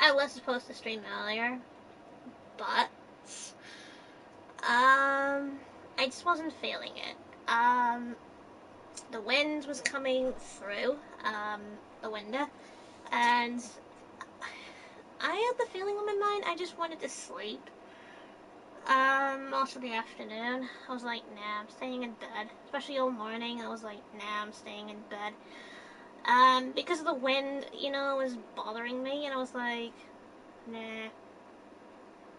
I was supposed to stream earlier, but I just wasn't feeling it. The wind was coming through the window, and I had the feeling on my mind I just wanted to sleep. Most of the afternoon, I was like, nah, I'm staying in bed. Especially all morning, I was like, nah, I'm staying in bed. Because of the wind, was bothering me, and I was like, nah.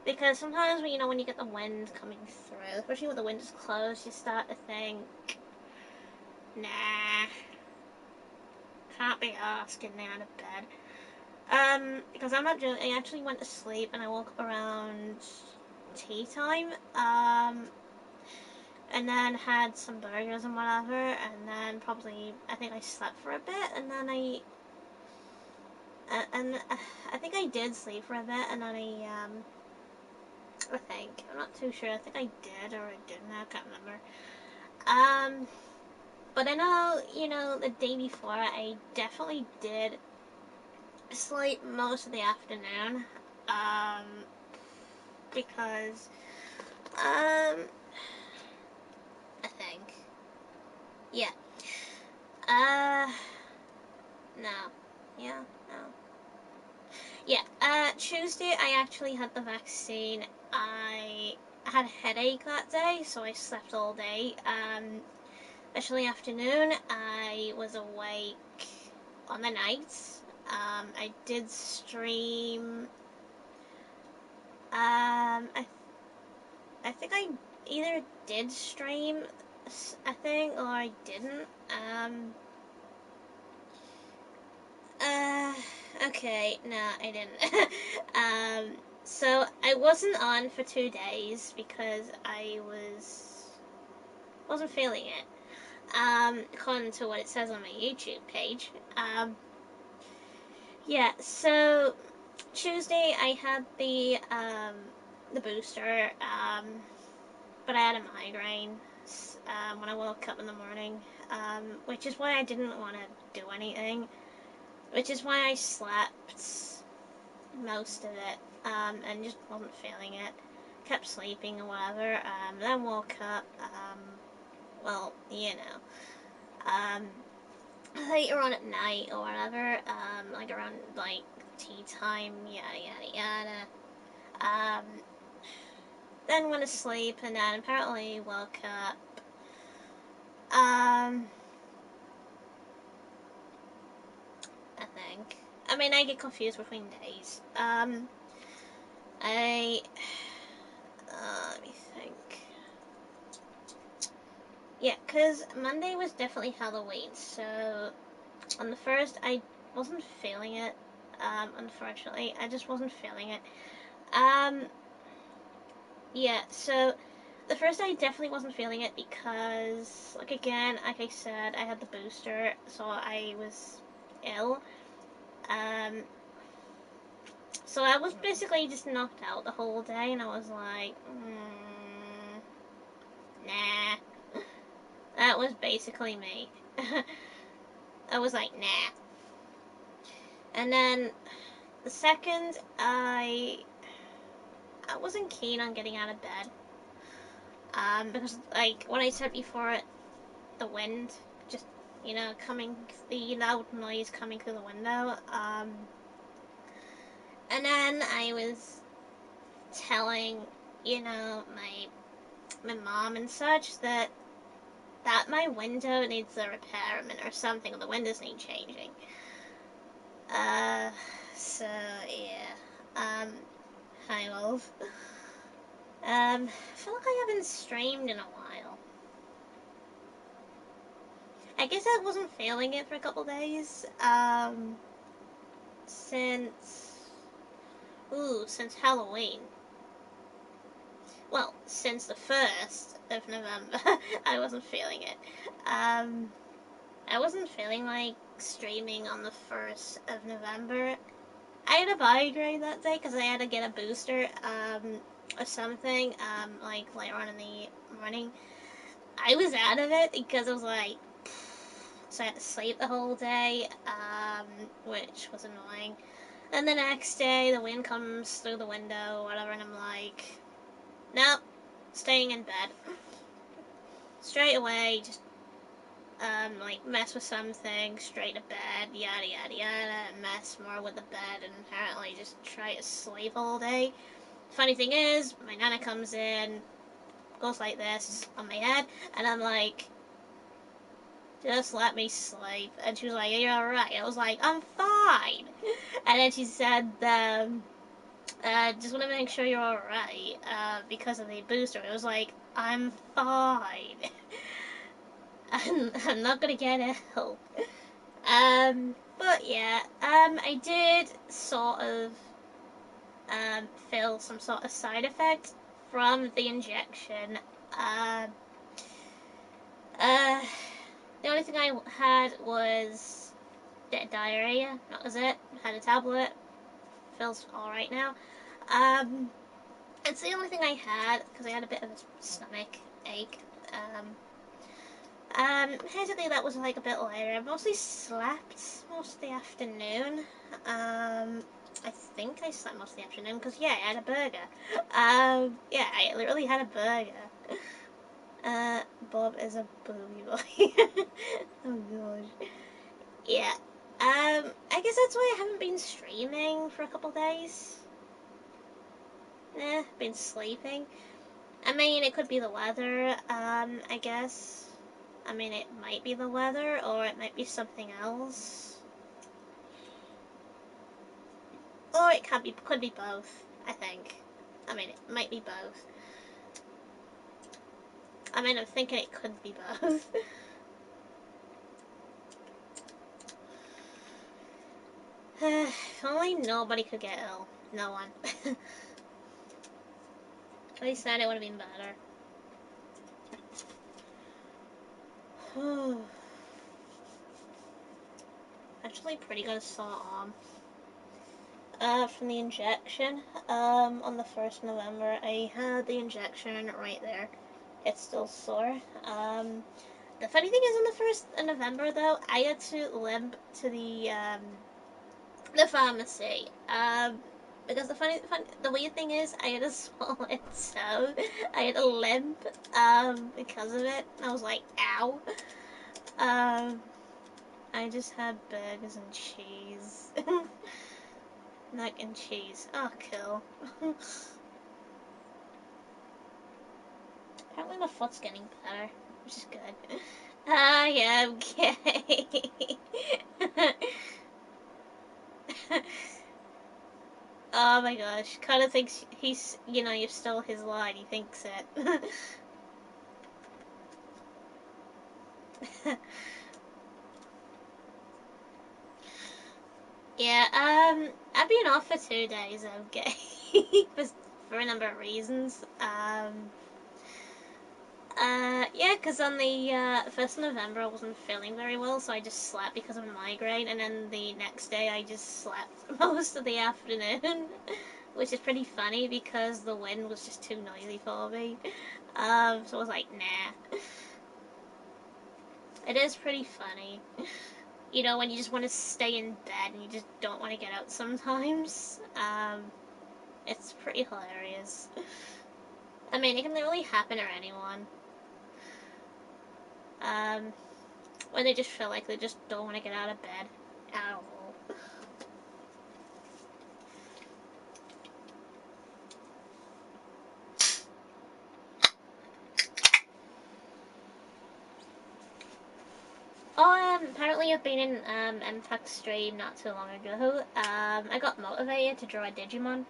Because sometimes, when you get the wind coming through, especially when the windows closed, you start to think, nah, can't be asked getting out of bed. Because I'm not joking, I actually went to sleep and I woke up around tea time. And then had some burgers and whatever, and then probably I think I slept for a bit, and then I think I did sleep for a bit, and then I think I'm not too sure. I think I did or I didn't. I can't remember. But I know the day before I definitely did sleep most of the afternoon, because I think yeah. Uh, no, yeah, no. Yeah, Tuesday I actually had the vaccine. I had a headache that day, so I slept all day. Especially afternoon, I was awake on the nights. I did stream. I think I either did stream a thing or I didn't. Uh, okay, no, I didn't. So I wasn't on for 2 days because I wasn't feeling it. According to what it says on my YouTube page. Yeah. So Tuesday I had the booster. But I had a migraine when I woke up in the morning. Which is why I didn't want to do anything. Which is why I slept most of it, and just wasn't feeling it. Kept sleeping or whatever. Then woke up. Well, later on at night or whatever. Like around like tea time. Yada yada yada. Then went to sleep and then apparently woke up. I think. I mean, I get confused between days. I let me think. Yeah, because Monday was definitely Halloween, so on the first, I wasn't feeling it, unfortunately. I just wasn't feeling it. Yeah, so the first I definitely wasn't feeling it because, like, again, like I said, I had the booster, so I was ill. Um, so I was basically just knocked out the whole day, and I was like, nah. That was basically me. I was like, nah. And then the second, I wasn't keen on getting out of bed. Because, like, what I said before, the wind, just, coming, the loud noise coming through the window. And then I was telling, my mom and such that my window needs a repairment or something, or the windows need changing. So, yeah. Hi, Wolf. I feel like I haven't streamed in a while. I guess I wasn't feeling it for a couple days. Since Halloween. Well, since the 1st of November, I wasn't feeling it. I wasn't feeling like streaming on the 1st of November. I had a migraine that day because I had to get a booster, or something, like later on in the morning. I was out of it because I was like, so I had to sleep the whole day, which was annoying. Then the next day, the wind comes through the window, whatever, and I'm like, nope, staying in bed. Straight away, just like mess with something, straight to bed, yada yada yada, mess more with the bed, and apparently just try to sleep all day. Funny thing is, my nana comes in, goes like this on my head, and I'm like, just let me sleep. And she was like, are you alright? I was like, I'm fine. And then she said, just want to make sure you're alright, because of the booster. It was like, I'm fine. I'm not gonna get ill. But yeah, I did sort of feel some sort of side effect from the injection. Uh, uh, the only thing I had was diarrhea. That was it. Had a tablet. Feels alright now. Um, it's the only thing I had because I had a bit of a stomach ache. Basically that was like a bit later. I mostly slept most of the afternoon. I think I slept most of the afternoon because yeah, I had a burger. Yeah, I literally had a burger. Bob is a booby boy. Oh gosh. Yeah. I guess that's why I haven't been streaming for a couple days. Been sleeping. I mean, it could be the weather, I guess. I mean, it might be the weather, or it might be something else. Or it could be both, I think. I mean, it might be both. I mean, I'm thinking it could be both. If only nobody could get ill. No one. At least then it would have been better. Actually, pretty good sore arm. From the injection. On the 1st November, I had the injection right there. It's still sore. The funny thing is, on the 1st of November, though, I had to limp to the pharmacy. Because the weird thing is, I had a swollen toe. I had a limp, because of it. I was like, ow. Um, I just had burgers and cheese. Mac and cheese. Oh, cool. Apparently my foot's getting better, which is good. I am gay. Oh my gosh. Connor thinks he's, you're still his line. He thinks it. Yeah, I've been off for 2 days, okay. for a number of reasons. Yeah, because on the 1st of November I wasn't feeling very well, so I just slept because of a migraine, and then the next day I just slept most of the afternoon, which is pretty funny because the wind was just too noisy for me. So I was like, nah. It is pretty funny. When you just want to stay in bed and you just don't want to get out sometimes. It's pretty hilarious. I mean, it can literally happen to anyone. Um, when they just feel like they just don't want to get out of bed at all. Apparently I've been in MTAC's stream not too long ago. I got motivated to draw a Digimon.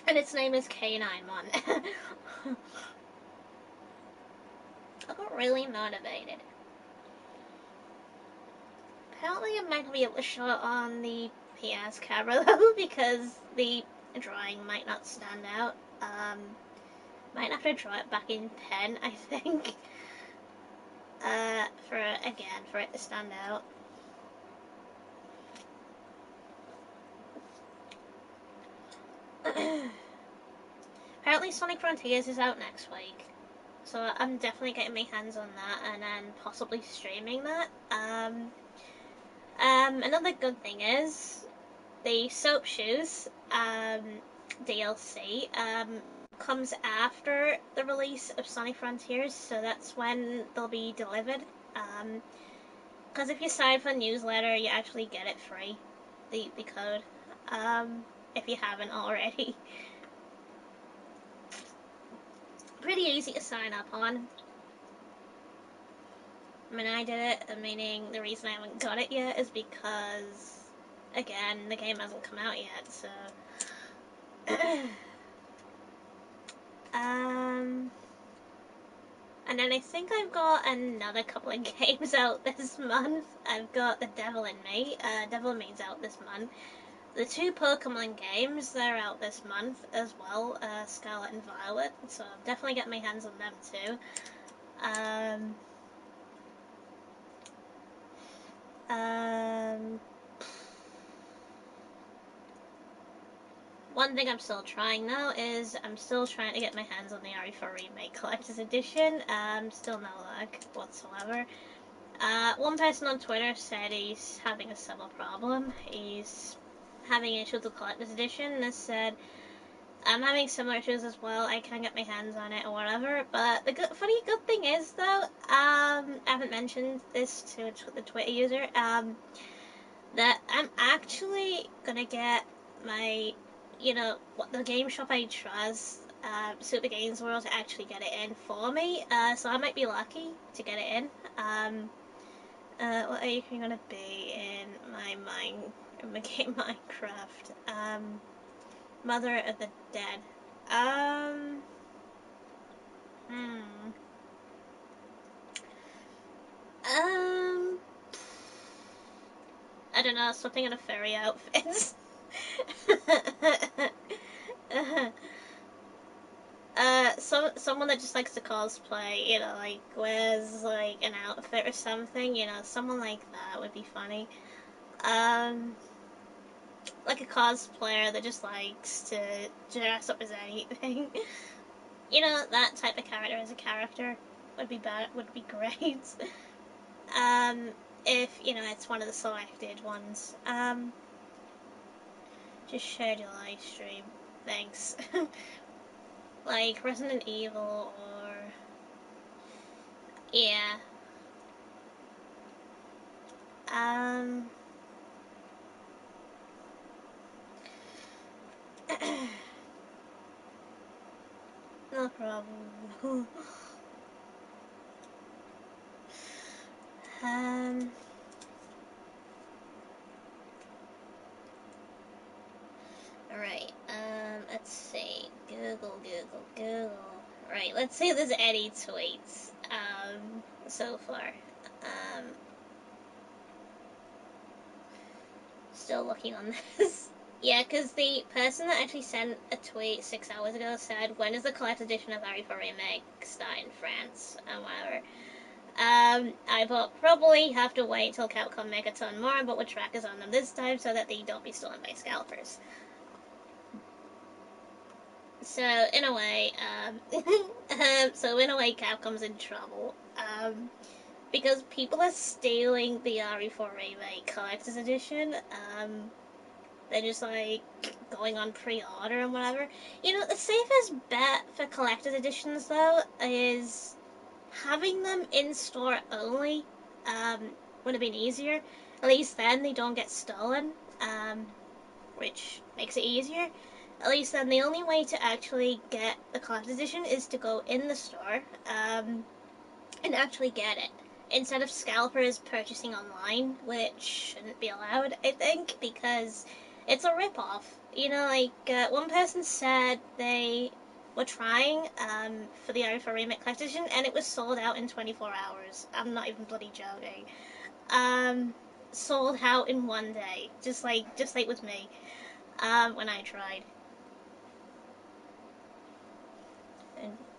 And its name is K91. I got really motivated. Apparently I might not be able to show it on the PS camera though, because the drawing might not stand out. Might have to draw it back in pen, I think. For it to stand out. Apparently Sonic Frontiers is out next week. So I'm definitely getting my hands on that and then possibly streaming that. Another good thing is the Soap Shoes DLC comes after the release of Sonic Frontiers, so that's when they'll be delivered. Because if you sign up for the newsletter, you actually get it free, the code, if you haven't already. Pretty easy to sign up on. I mean, I did it, meaning the reason I haven't got it yet is because, again, the game hasn't come out yet, so. um, and then I think I've got another couple of games out this month. I've got the Devil in Me. Devil in Me's out this month. The two Pokemon games, they're out this month as well, Scarlet and Violet, so I'll definitely get my hands on them too. Um, um, One thing I'm still trying though is I'm still trying to get my hands on the RE4 Remake Collector's Edition. Still no luck whatsoever. One person on Twitter said he's having a similar problem. He's having issues with Collector's Edition and has said, I'm having similar issues as well. I can't get my hands on it or whatever. But the funny good thing is though, I haven't mentioned this to the Twitter user, that I'm actually gonna get my, what the game shop I trust, Super Games World, to actually get it in for me. So I might be lucky to get it in. What age are you gonna be in my game Minecraft? Mother of the Dead. Um, hmm. Um, I don't know, something in a fairy outfit. Someone that just likes to cosplay, like wears like an outfit or something, someone like that would be funny. Um, like a cosplayer that just likes to dress up as anything. That type of character as a character would be great. um, if it's one of the selected ones. Just shared your live stream. Thanks. Like Resident Evil or yeah. Um, no problem. um, Alright, let's see. Google. Right, let's see if there's any tweets, so far. Um, Still looking on this. Yeah, because the person that actually sent a tweet 6 hours ago said, when is the collector's edition of RE4 Remake start in France? And whatever. I will probably have to wait till Capcom make a ton more, but with trackers on them this time so that they don't be stolen by scalpers. So in a way, Capcom's in trouble. Because people are stealing the RE4 Remake Collector's Edition. They're just like going on pre-order and whatever. The safest bet for collector's editions though is having them in store only. Would have been easier. At least then they don't get stolen. Which makes it easier. At least then the only way to actually get the collector's edition is to go in the store, and actually get it. Instead of scalpers purchasing online, which shouldn't be allowed, I think, because it's a rip-off. One person said they were trying, for the RE4 Remake Collector's Edition, and it was sold out in 24 hours. I'm not even bloody joking. Sold out in one day, just like with me, when I tried.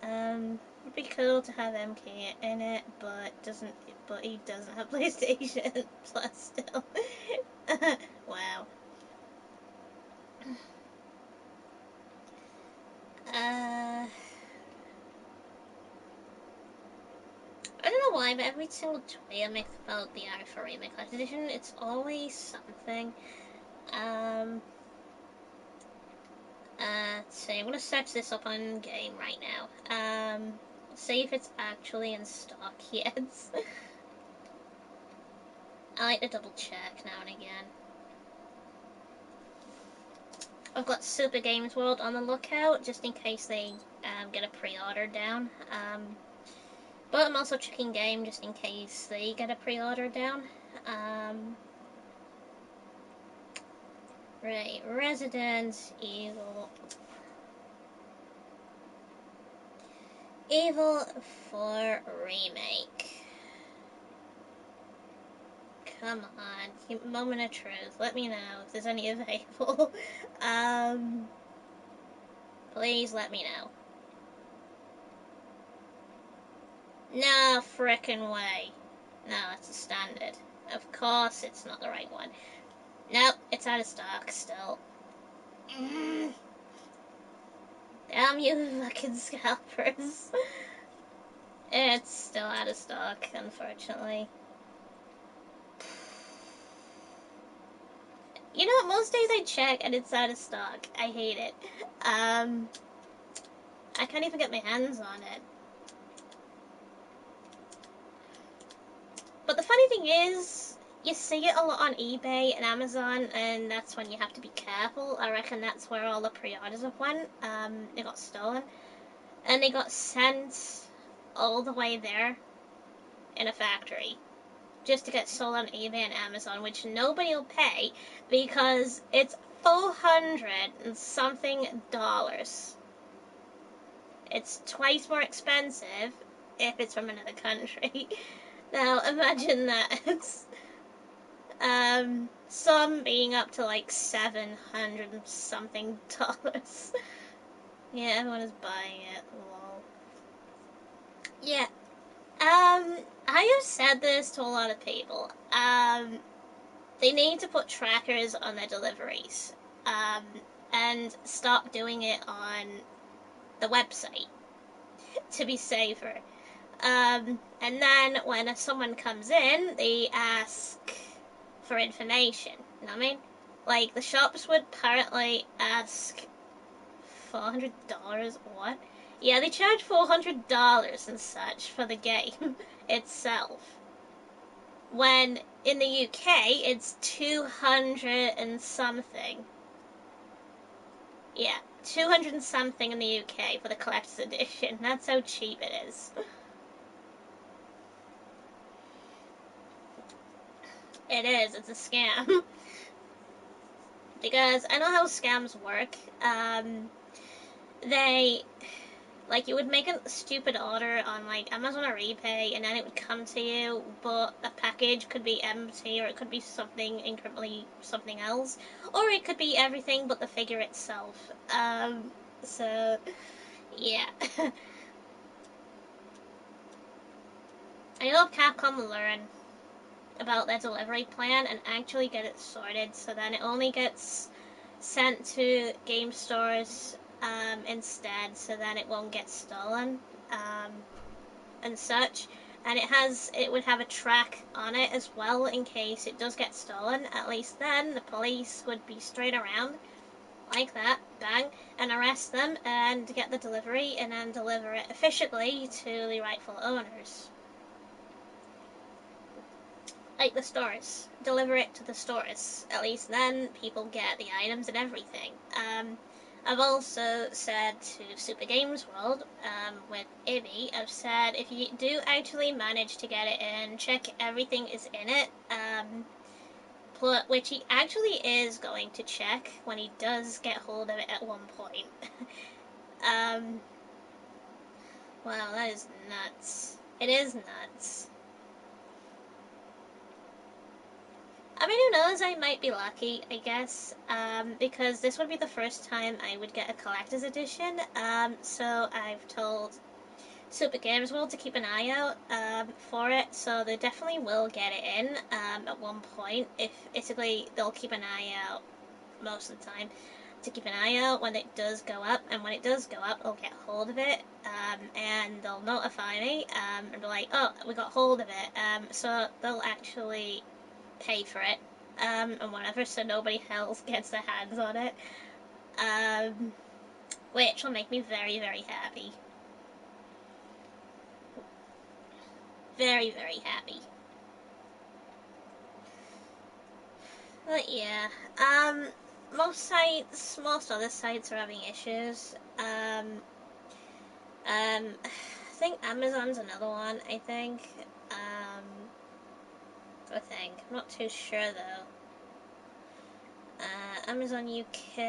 And, it'd be cool to have MK in it, but he doesn't have PlayStation Plus still. Wow. I don't know why Survive, every single tweet I make about the R4 Remake Collector's Edition, it's always something. So I'm gonna search this up on game right now. See if it's actually in stock yet. I like to double check now and again. I've got Super Games World on the lookout, just in case they get a pre-order down. But I'm also checking game, just in case they get a pre-order down. Right, Resident Evil. Evil 4 Remake. Come on, moment of truth. Let me know if there's any available. Please let me know. No frickin' way. No, it's a standard. Of course it's not the right one. Nope, it's out of stock still. Damn you fucking scalpers. It's still out of stock, unfortunately. You know what, most days I check and it's out of stock. I hate it. I can't even get my hands on it. But the funny thing is, you see it a lot on eBay and Amazon, and that's when you have to be careful. I reckon that's where all the pre-orders have went. They got stolen. And they got sent all the way there in a factory. Just to get sold on eBay and Amazon, which nobody will pay because it's 400 and something dollars. It's twice more expensive if it's from another country. Now imagine that. Some being up to like 700 and something dollars. Yeah, everyone is buying it. Lol. Yeah. I have said this to a lot of people. They need to put trackers on their deliveries. And stop doing it on the website to be safer. And then when someone comes in, they ask for information. You know what I mean? Like, the shops would apparently ask $400. What? Yeah, they charge $400 and such for the game itself. When in the UK, it's 200 and something. Yeah, 200 and something in the UK for the collector's edition. That's how cheap it is. It is, it's a scam. Because I know how scams work. They, like, you would make a stupid order on, like, Amazon or eBay, and then it would come to you, but the package could be empty, or it could be something incrementally something else, or it could be everything but the figure itself. So, yeah. I hope Capcom learn about their delivery plan and actually get it sorted so then it only gets sent to game stores instead, so then it won't get stolen and such. And it would have a track on it as well in case it does get stolen. At least then the police would be straight around like that, bang, and arrest them and get the delivery and then deliver it efficiently to the rightful owners. Like the stores. Deliver it to the stores. At least then people get the items and everything. I've also said to Super Games World, with Ibby, I've said if you do actually manage to get it in, check everything is in it, which he actually is going to check when he does get hold of it at one point. Wow, that is nuts. It is nuts. I mean, who knows, I might be lucky, I guess, because this would be the first time I would get a collector's edition, so I've told Super Games World to keep an eye out for it, so they definitely will get it in at one point, if basically they'll keep an eye out most of the time. to keep an eye out when it does go up, and when it does go up, I'll get hold of it, and they'll notify me, and be like, oh, we got hold of it, so they'll actually pay for it, and whatever, so nobody else gets their hands on it, which will make me very, very happy. Very, very happy. But yeah, most other sites are having issues. I think Amazon's another one. I think I'm not too sure though. Amazon UK.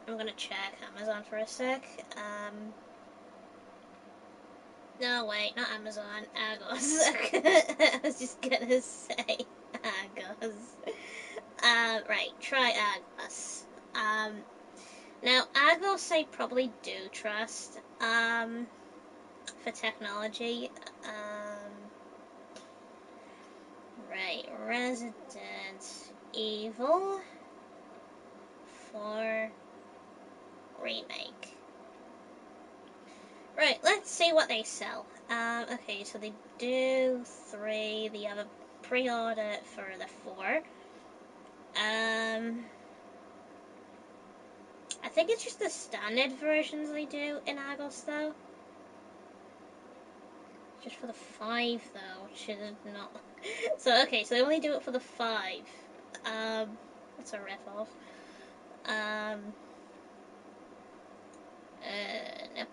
I'm gonna check Amazon for a sec. No, wait, not Amazon. Argos. I was just gonna say Argos. Right, try Argos. Now Argos I probably do trust. For technology. Right, Resident Evil 4 Remake. Right, let's see what they sell. Okay, so they do 3. They have a pre-order for the 4. I think it's just the standard versions they do in Argos, though. Just for the 5, though, which is not. So, okay, so they only do it for the 5. That's a riff-off. Nope.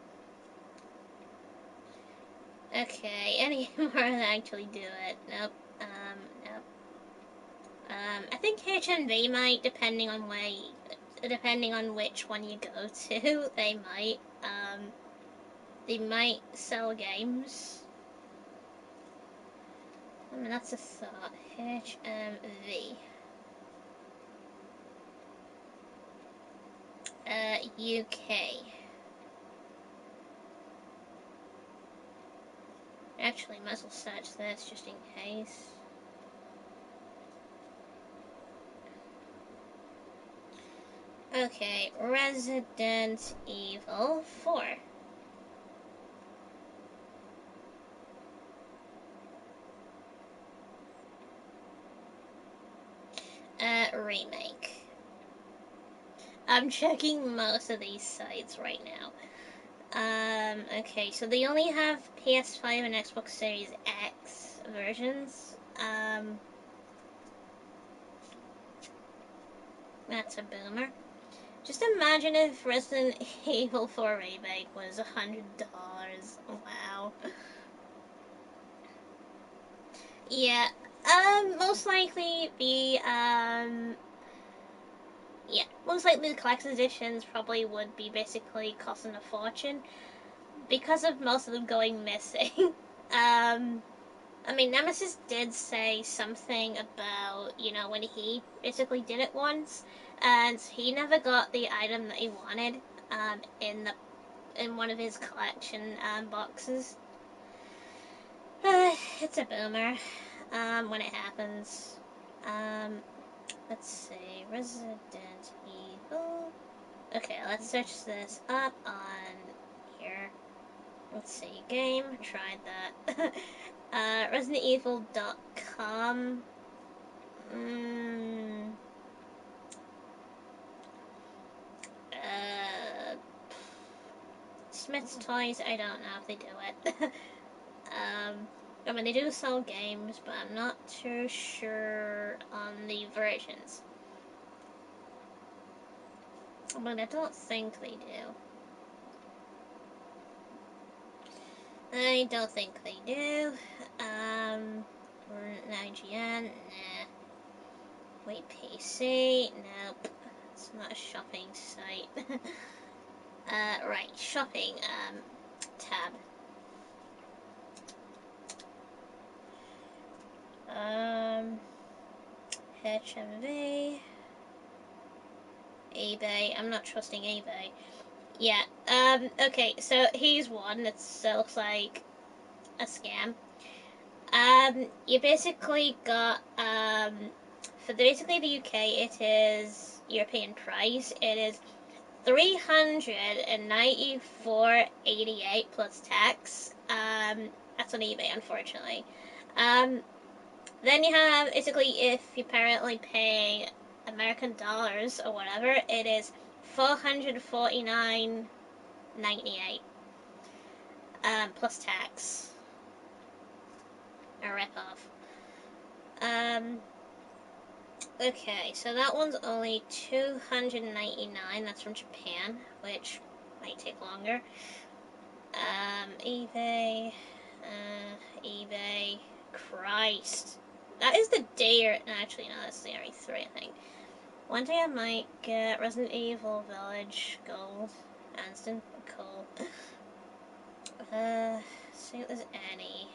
Okay, any more that actually do it? Nope. Nope. I think HMV might, depending on which one you go to, they might sell games. I mean, that's a thought. HMV. UK. Actually, might as well search this just in case. Okay, Resident Evil 4. Remake. I'm checking most of these sites right now. Okay, so they only have PS5 and Xbox Series X versions. That's a boomer. Just imagine if Resident Evil 4 Remake was $100. Wow. Yeah. Most likely most likely the collector's editions probably would be basically costing a fortune because of most of them going missing. I mean, Nemesis did say something about, when he basically did it once, and he never got the item that he wanted in one of his collection boxes. It's a boomer when it happens. Let's see, Resident Evil. Okay, let's search this up on here. Let's see, game, tried that. ResidentEvil.com. Smith's Toys, I don't know if they do it. I mean, they do sell games, but I'm not too sure on the versions. But I don't think they do. I don't think they do. IGN, nah. Wait, PC, nope. It's not a shopping site. Right, shopping, tab. HMV. eBay. I'm not trusting eBay. Yeah, okay, so here's one that looks like a scam. You basically got, for basically the UK, it is European price. It is 394.88 plus tax. That's on eBay, unfortunately. Um, then you have basically if you're apparently paying American dollars or whatever, it is 449.98 plus tax. A ripoff. Um, okay, so that one's only 299. That's from Japan, which might take longer. eBay, eBay. Christ, that is the day. Or no, actually, no, that's the RE3, I think. One day I might get Resident Evil Village Gold, Anston, cool. See if there's any.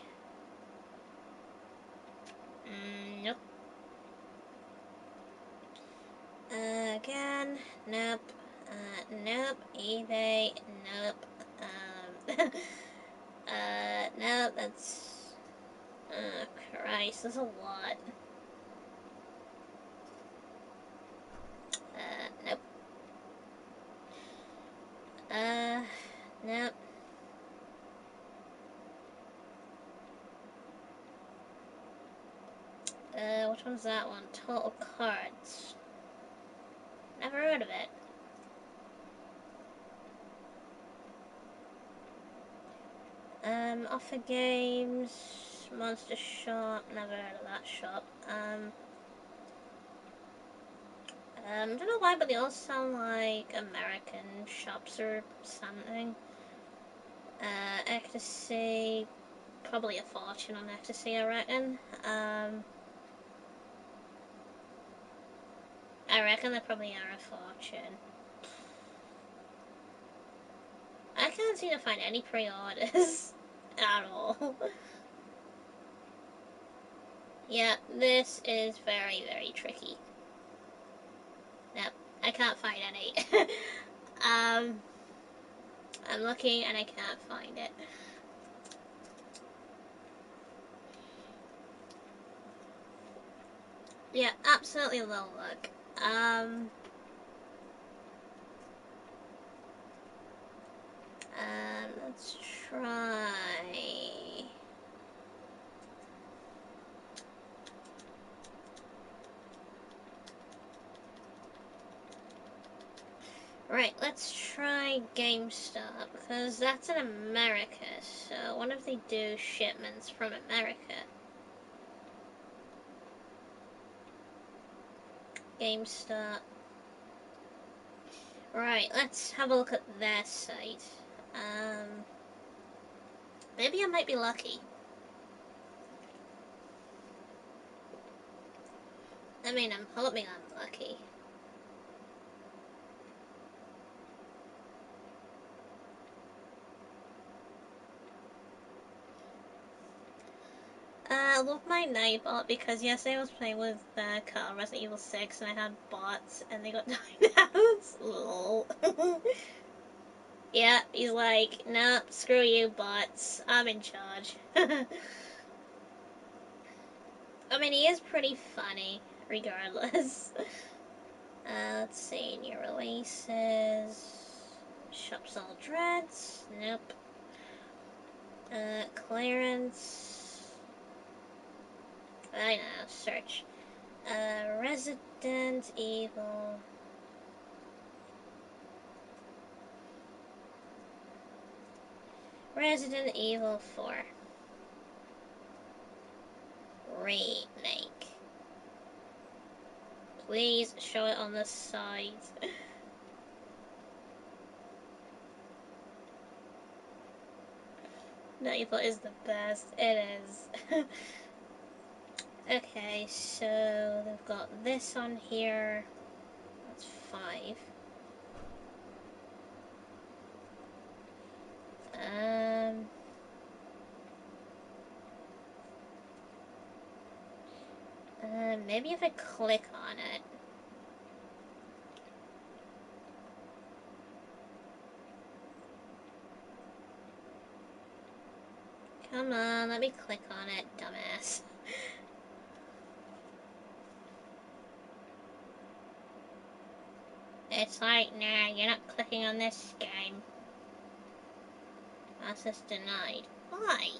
Nope. Again, nope. Nope. eBay, nope. Nope. That's. Oh Christ, there's a lot. Nope. Nope. Which one's that one? Total Cards. Never heard of it. Offer Games, Monster Shop, never heard of that shop. I don't know why, but they all sound like American shops or something. Ecstasy, probably a fortune on Ecstasy, I reckon. I reckon they probably are a fortune. I can't seem to find any pre-orders at all. Yeah, this is very, very tricky. Nope, I can't find any. I'm looking and I can't find it. Yeah, absolutely low luck. Let's try. Right, let's try GameStop, because that's in America, so what if they do shipments from America? GameStop. Right, let's have a look at their site. Maybe I might be lucky. I mean, I'm hoping I'm lucky. I love my Nightbot because yesterday I was playing with Resident Evil 6 and I had bots and they got died out. Lol. Yeah, he's like, nope, screw you, bots. I'm in charge. I mean, he is pretty funny, regardless. Let's see, new releases. Shops all dreads. Nope. Clearance. I know, search. Resident Evil. Resident Evil 4. Remake. Please show it on the side. Nightbot is the best. It is. Okay, so they've got this on here. That's 5. Um, maybe if I click on it. Come on, let me click on it, dumbass. It's like, nah, you're not clicking on this game. Access denied. Why?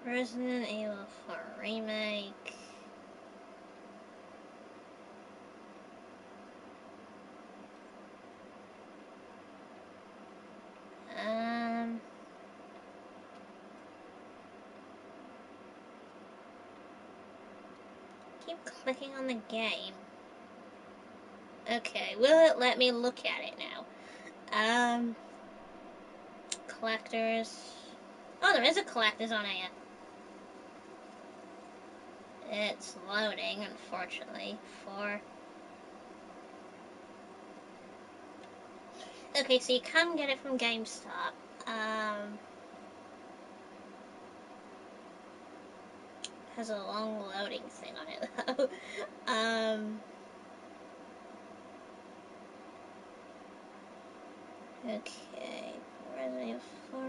Resident Evil 4 Remake. Keep clicking on the game. Okay, will it let me look at it now? Collectors. Oh, there is a collectors on here. It's loading, unfortunately, for... Okay, so you can get it from GameStop. Has a long loading thing on it, though. Okay. Resident Evil 4,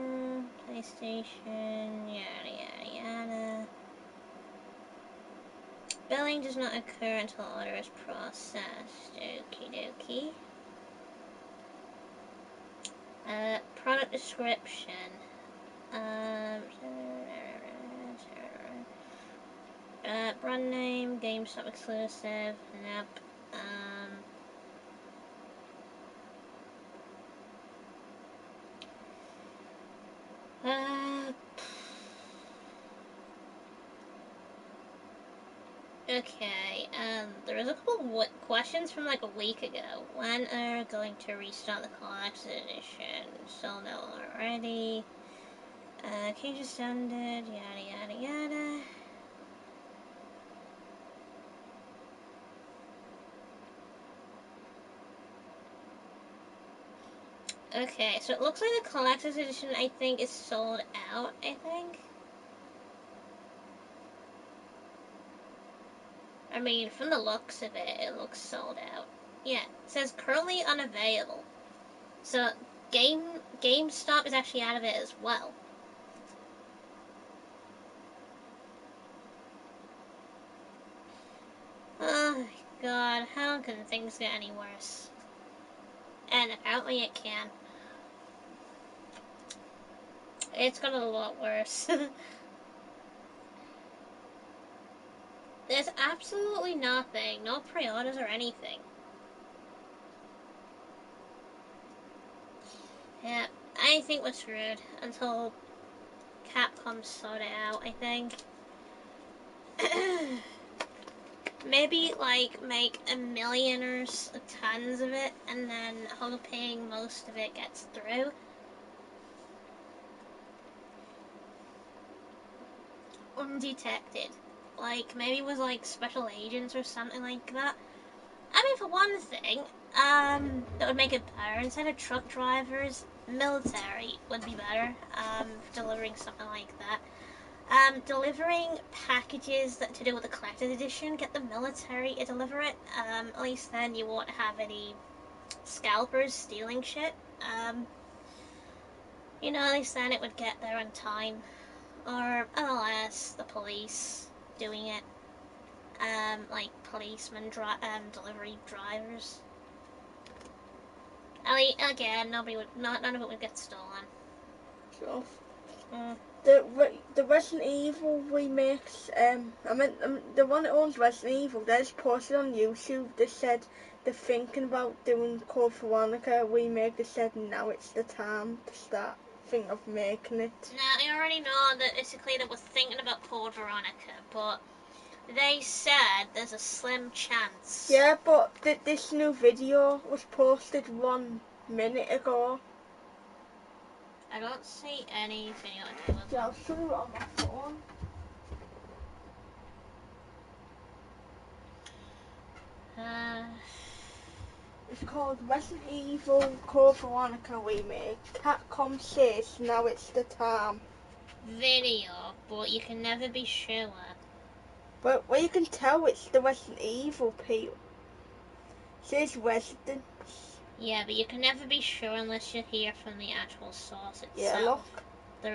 PlayStation, yada yada yada. Billing does not occur until order is processed. Okie dokie. Product description. Brand name, GameStop exclusive. Nope. Uh, okay. There was a couple of questions from like a week ago. When are going to restart the collector's edition? Still no already. Cages standard. Yada yada yada. Okay, so it looks like the collector's edition, I think, is sold out, I think. I mean, from the looks of it, it looks sold out. Yeah, it says currently unavailable. So, GameStop is actually out of it as well. Oh, my God, how can things get any worse? And apparently it can. It's got a lot worse. There's absolutely nothing. No pre-orders or anything. Yeah, I think we're screwed until Capcom sort it out, I think. Maybe, like, make a million or tons of it, and then hoping most of it gets through. Undetected. Like, maybe with, like, special agents or something like that. I mean, for one thing, that would make it better. Instead of truck drivers, military would be better, delivering something like that. Delivering packages that to do with the collector's edition, get the military to deliver it. At least then you won't have any scalpers stealing shit. At least then it would get there on time. Or, unless the police doing it. Like policemen, delivery drivers. Again, none of it would get stolen. So, the Resident Evil remakes, the one that owns Resident Evil, they just posted on YouTube, they said they're thinking about doing Code Veronica remake. They said now it's the time to start thinking of making it. Now, I already know that basically they were thinking about Code Veronica, but they said there's a slim chance. Yeah, but this new video was posted 1 minute ago. I don't see any video to do with Yeah, I'll show you it on my phone. It's called Resident Evil Code Veronica remake. Capcom says now it's the time. Video, but you can never be sure. But well, you can tell it's the Resident Evil people. Says residents. Yeah, but you can never be sure unless you hear from the actual source Yeah, itself. look.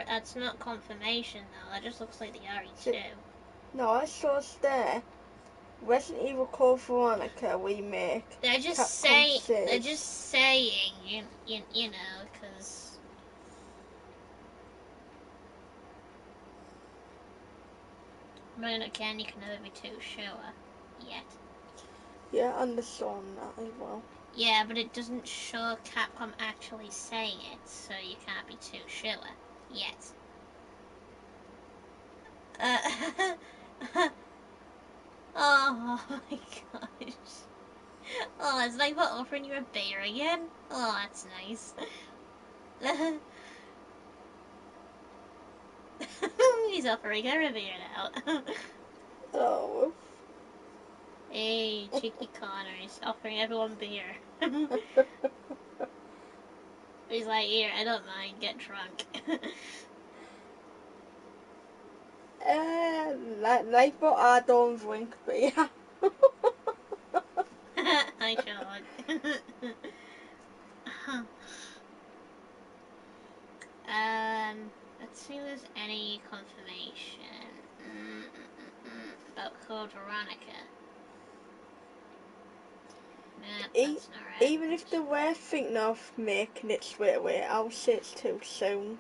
That's not confirmation though. That just looks like the So, RE2. no, I saw it's there. Resident Evil Code Veronica remake. They're just Capcom say they're just says. saying you know because. But again, you can never be too sure yet. Yeah, and the song that as well. Yeah, but it doesn't show Capcom actually saying it, so you can't be too sure yet. Uh, oh my gosh. Oh, it's like we're offering you a beer again. Oh, that's nice. He's offering her a beer now. Oh. Hey, cheeky Connor, he's offering everyone beer. He's like, here, I don't mind, get drunk. Like what I don't drink beer. I should. Let's see if there's any confirmation about Code Veronica. Nah, that's not right. Even if they were thinking of making it straight away, I'll say it's too soon.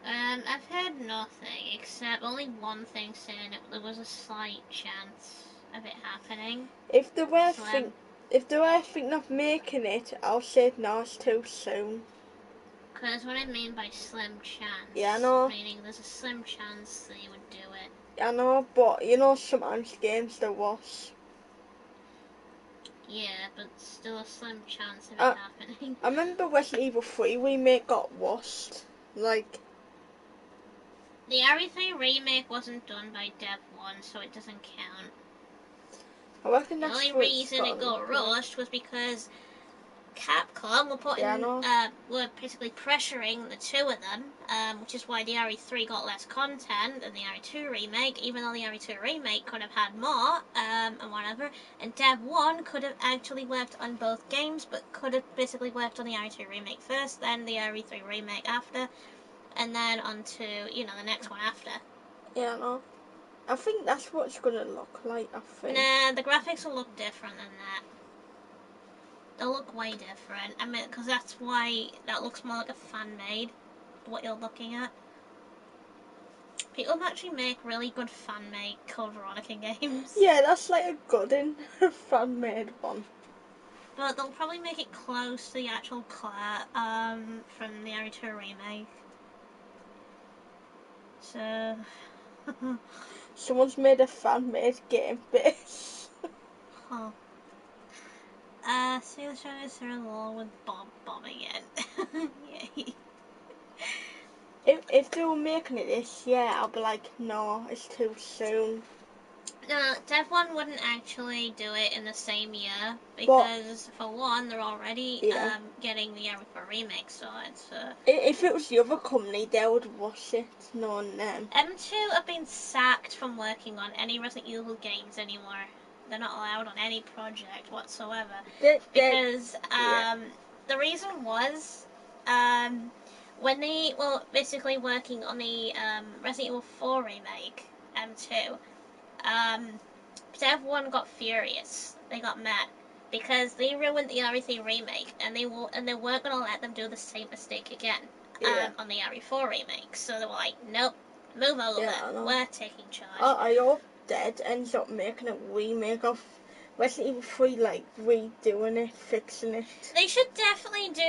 I've heard nothing except only one thing saying there was a slight chance of it happening. If they were Slim. thinking of making it, I'll say no, it's too soon. Because what I mean by slim Yeah, I chance, know. meaning there's a slim chance they would do it. I know, but you know sometimes games there was. Yeah, but still a slim chance of it I happening. I remember Resident Evil 3 remake got washed. Like, The RE3 remake wasn't done by Dev 1, so it doesn't count. I reckon The that's only what it's reason gotta it got look like. rushed was because Capcom Yeah, I know. were basically pressuring the two of them, which is why the RE3 got less content than the RE2 remake, even though the RE2 remake could have had more, and whatever. And Dev 1 could have actually worked on both games, but could have basically worked on the RE2 remake first, then the RE3 remake after, and then on to, the next one after. Yeah, I know. I think that's what it's gonna look like, I think. Nah, the graphics will look different than that. They'll look way different. I mean, because that's why that looks more like a fan made. What you're looking at. People actually make really good fan made Code Veronica games, Yeah, that's like a good in fan made one. but they'll probably make it close to the actual Claire from the RE2 remake. So, Someone's made a fan made game base. huh. See the show is along with Bob again. Yay. If they were making it this year, I'll be like, no, it's too soon. No, Dev 1 wouldn't actually do it in the same year But because, for one, they're already yeah, getting the RE4 remake sorted. So if it was the other company, they would rush it, knowing them. M2 have been sacked from working on any Resident Evil games anymore. They're not allowed on any project whatsoever because Yeah, the reason was when they were basically working on the Resident Evil 4 remake M2. Dev 1 got furious. They got mad because they ruined the RE3 remake, and they weren't gonna let them do the same mistake again yeah, on the RE4 remake. So they were like, "Nope, move over. yeah, I know. We're taking charge." I hope Dead ends up making a remake of Resident Evil 3, like redoing it, fixing it. They should definitely do.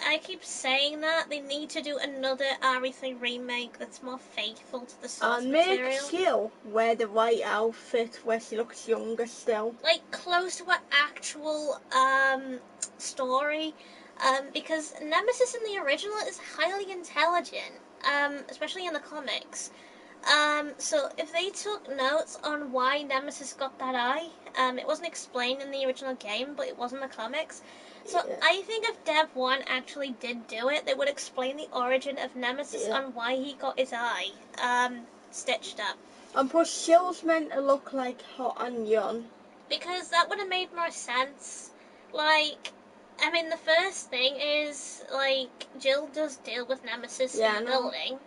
I keep saying that they need to do another RE3 remake that's more faithful to the source And make material. Jill wear the right outfit where she looks younger still. Like close to an actual story, because Nemesis in the original is highly intelligent, especially in the comics. So if they took notes on why Nemesis got that eye, it wasn't explained in the original game, but it was in the comics. So Yeah. I think if Dev 1 actually did do it, they would explain the origin of Nemesis Yeah. on why he got his eye stitched up. And plus, Jill's meant to look like hot and young. Because that would have made more sense. Like, I mean, the first thing is, like, Jill does deal with Nemesis Yeah, in the I know. building,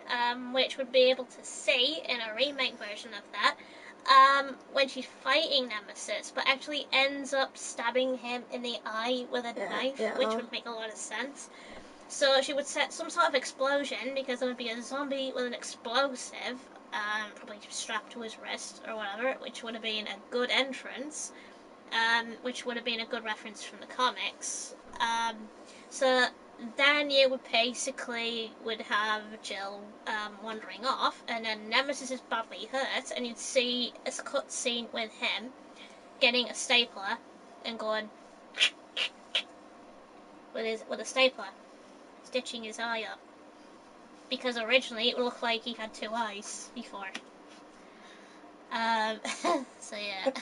which would be able to see in a remake version of that, when she's fighting Nemesis, but actually ends up stabbing him in the eye with a knife, Yeah, I which know. would make a lot of sense. So she would set some sort of explosion, because there would be a zombie with an explosive, probably strapped to his wrist or whatever, which would have been a good entrance. Which would have been a good reference from the comics. So then you would basically would have Jill wandering off, and then Nemesis is badly hurt, and you'd see a cut scene with him getting a stapler and going with a stapler, stitching his eye up. Because originally it looked like he had two eyes before. Um, so yeah.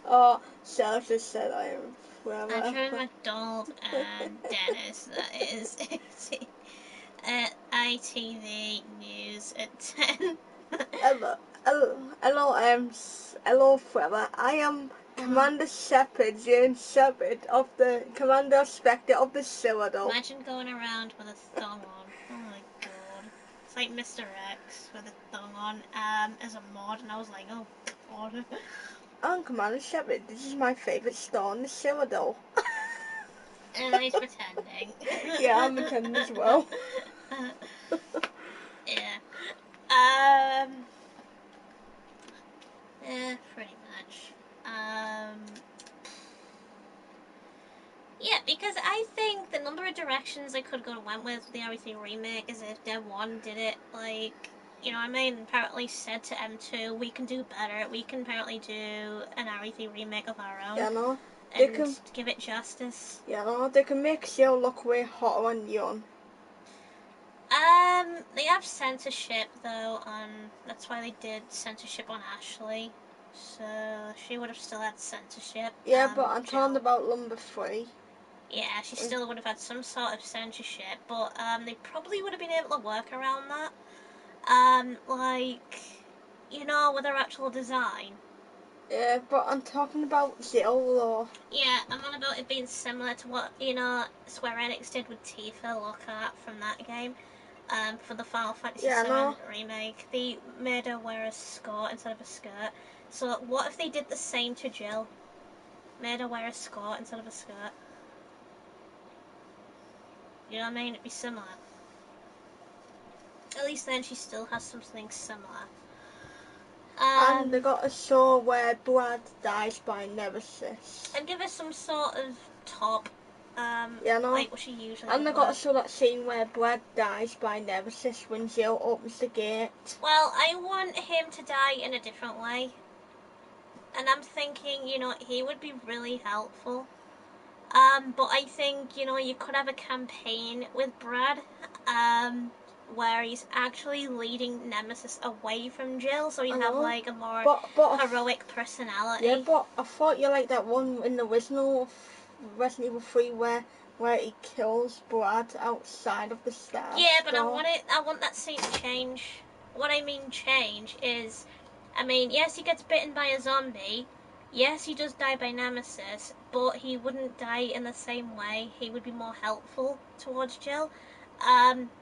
Oh, Sarah just said I am forever. Andrew McDonald and Dennis, that is ITV News at 10. Hello, hello, forever. I am Commander Shepard, James Shepard of the Commander Spectre of the Citadel. Imagine going around with a thong on. Oh my god. It's like Mr. X with a thong on as a mod, and I was like, oh god. I'm Commander Shepard. This is my favourite store in the Citadel. And he's pretending. Yeah, I'm pretending as well. Yeah. Yeah, pretty much. Yeah, because I think the number of directions they could have went with the RE3 remake is if Dev 1 did it, like, you know what I mean? Apparently said to M2, we can do better, we can apparently do an RE3 remake of our own, Yeah, no. and give it justice. Yeah, no. They can make Jill look way hotter and young. They have censorship, though, on, that's why they did censorship on Ashley, so she would have still had censorship. Yeah, but I'm Jill. talking about number 3. Yeah, she still would have had some sort of censorship, but they probably would have been able to work around that. Like, you know, with her actual design. Yeah, but I'm talking about Jill, though. Yeah, I'm on about it being similar to what, you know, Square Enix did with Tifa Lockhart from that game. For the Final Fantasy VII remake, they made her wear a skirt instead of a skirt. So what if they did the same to Jill? Made her wear a skirt instead of a skirt. You know what I mean? It'd be similar. At least then she still has something similar. And they got a show where Brad dies by Nemesis. And give her some sort of top, Yeah, no. like what she usually And they would got wear. to show that scene where Brad dies by Nemesis when Jill opens the gate. Well, I want him to die in a different way. And I'm thinking, you know, he would be really helpful. But I think, you know, you could have a campaign with Brad, where he's actually leading Nemesis away from Jill, so he'd have like a more heroic personality. Yeah, but I thought you liked that one in the original Resident Evil 3 where he kills Brad outside of the Star. Yeah, but I want that scene to change. What I mean change is, I mean, yes, he gets bitten by a zombie. Yes, he does die by Nemesis, but he wouldn't die in the same way. He would be more helpful towards Jill.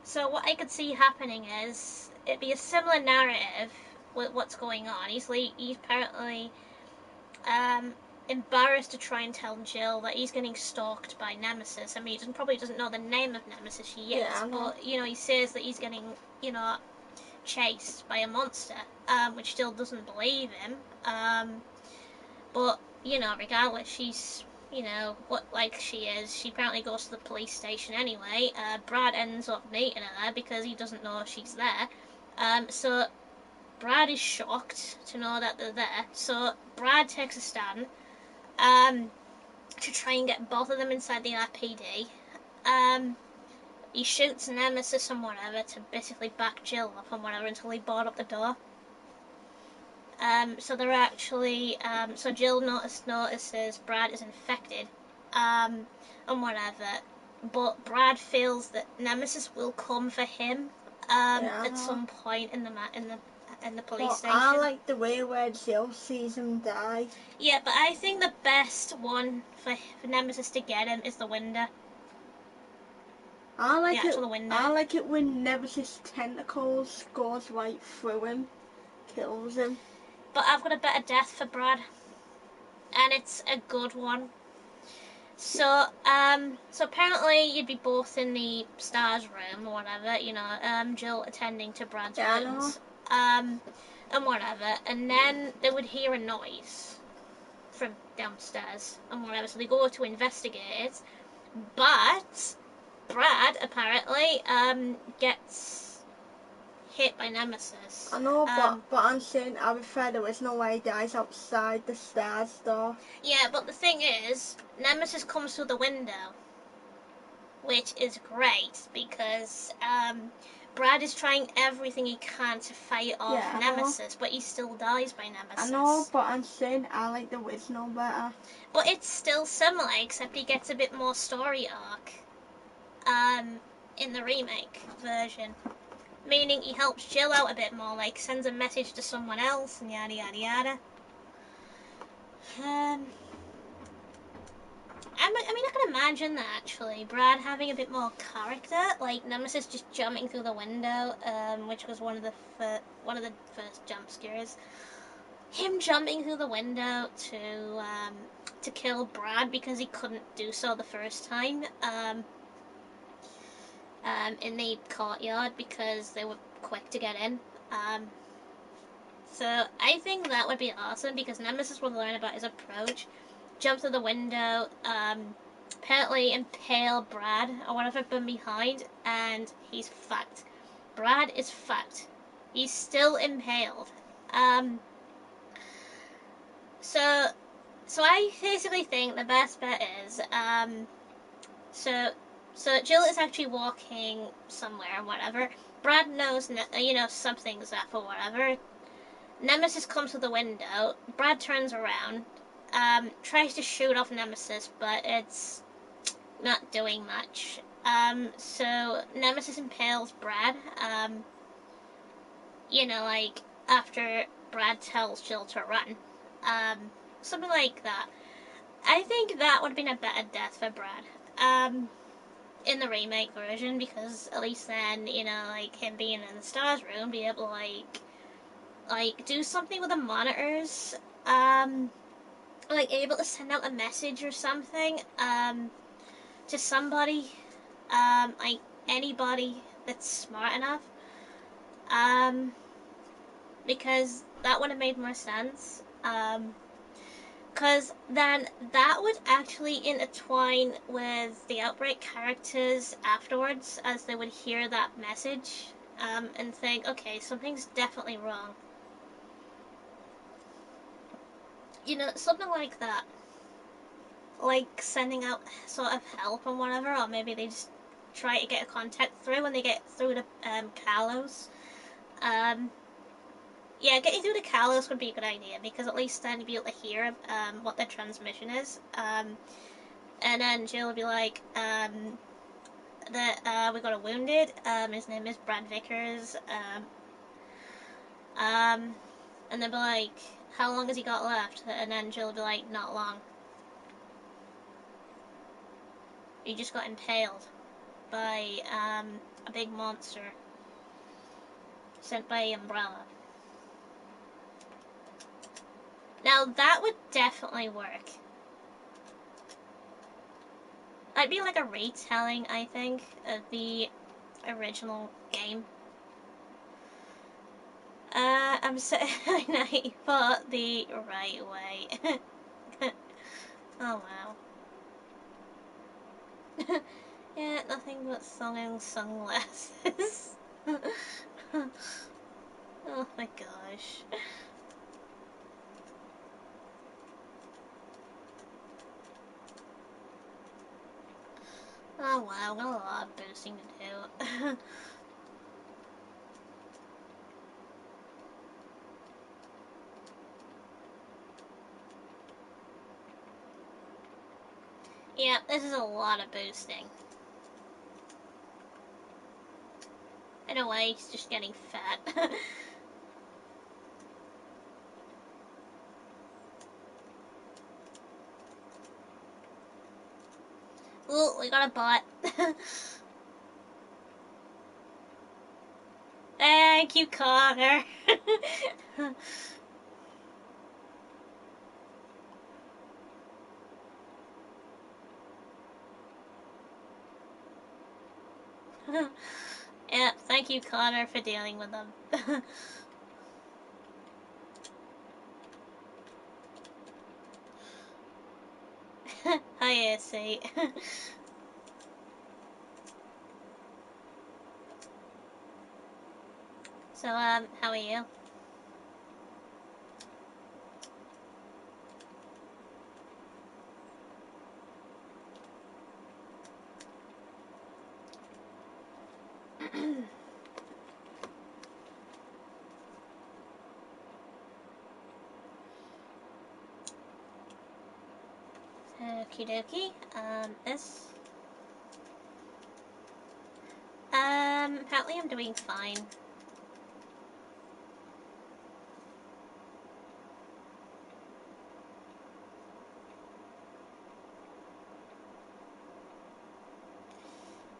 So what I could see happening is it'd be a similar narrative with what's going on. He's apparently embarrassed to try and tell Jill that he's getting stalked by Nemesis. I mean, he probably doesn't know the name of Nemesis she is, but you know, he says that he's getting, you know, chased by a monster, which still doesn't believe him. But you know, regardless, she's, you know, what like she is. She apparently goes to the police station anyway. Brad ends up meeting her because he doesn't know she's there. So Brad is shocked to know that they're there. So Brad takes a stand to try and get both of them inside the RPD. He shoots Nemesis and whatever to basically back Jill up and whatever until he board up the door. So they're actually, so Jill notices Brad is infected, and whatever. But Brad feels that Nemesis will come for him at some point in the in the police But I station. like the way where Jill sees him die. Yeah, but I think the best one for Nemesis to get him is the window. I The like it. actual window. I like it when Nemesis tentacles goes right through him, kills him. But I've got a better death for Brad, and it's a good one. So apparently you'd be both in the stars room or whatever, Jill attending to Brad's Yeah, I know. wounds, and whatever, and then they would hear a noise from downstairs and whatever, so they go to investigate it, but Brad apparently, gets hit by Nemesis. I know, but I'm saying I prefer there is no way he dies outside the stars though. Yeah, but the thing is, Nemesis comes through the window, which is great because Brad is trying everything he can to fight off Nemesis, but he still dies by Nemesis. I know, but I'm saying I like the original better. But it's still similar, except he gets a bit more story arc in the remake version. Meaning he helps Jill out a bit more, like sends a message to someone else and yada yada yada. I can imagine that actually, Brad having a bit more character, like Nemesis just jumping through the window, which was one of the first jump scares. Him jumping through the window to kill Brad because he couldn't do so the first time, in the courtyard because they were quick to get in. So I think that would be awesome because Nemesis would learn about his approach, jump through the window, apparently impale Brad or whatever from behind, and he's fucked. Brad is fucked. He's still impaled. So I basically think the best bet is, so Jill is actually walking somewhere or whatever. Brad knows, something's up or whatever. Nemesis comes to the window. Brad turns around, tries to shoot off Nemesis, but it's not doing much. So Nemesis impales Brad. Like after Brad tells Jill to run. Something like that. I think that would have been a better death for Brad. In the remake version, because at least then, like him being in the stars room, be able to like do something with the monitors, like able to send out a message or something, to somebody, like anybody that's smart enough, because that would have made more sense, because then that would actually intertwine with the Outbreak characters afterwards, as they would hear that message, and think, okay, something's definitely wrong. Something like that. Like sending out sort of help and whatever, or maybe they just try to get a contact through when they get through to Kalos. Yeah, getting through to Kalos would be a good idea because at least then you'd be able to hear what their transmission is. And then Jill would be like, that we got a wounded. His name is Brad Vickers. And they'll be like, how long has he got left? And then Jill will be like, not long. He just got impaled by a big monster sent by Umbrella. Now that would definitely work. That'd be like a retelling, I think, of the original game. I'm saying I fought the right way. Oh wow. Yeah, nothing but song and sunglasses. Oh my gosh. Oh wow, got a lot of boosting to do. Yeah, this is a lot of boosting. In a way, he's just getting fat. Oh, we got a bot. Thank you, Connor. Yeah, thank you, Connor, for dealing with them. Hi, AC. So, how are you? Okie dokie. This. Apparently I'm doing fine.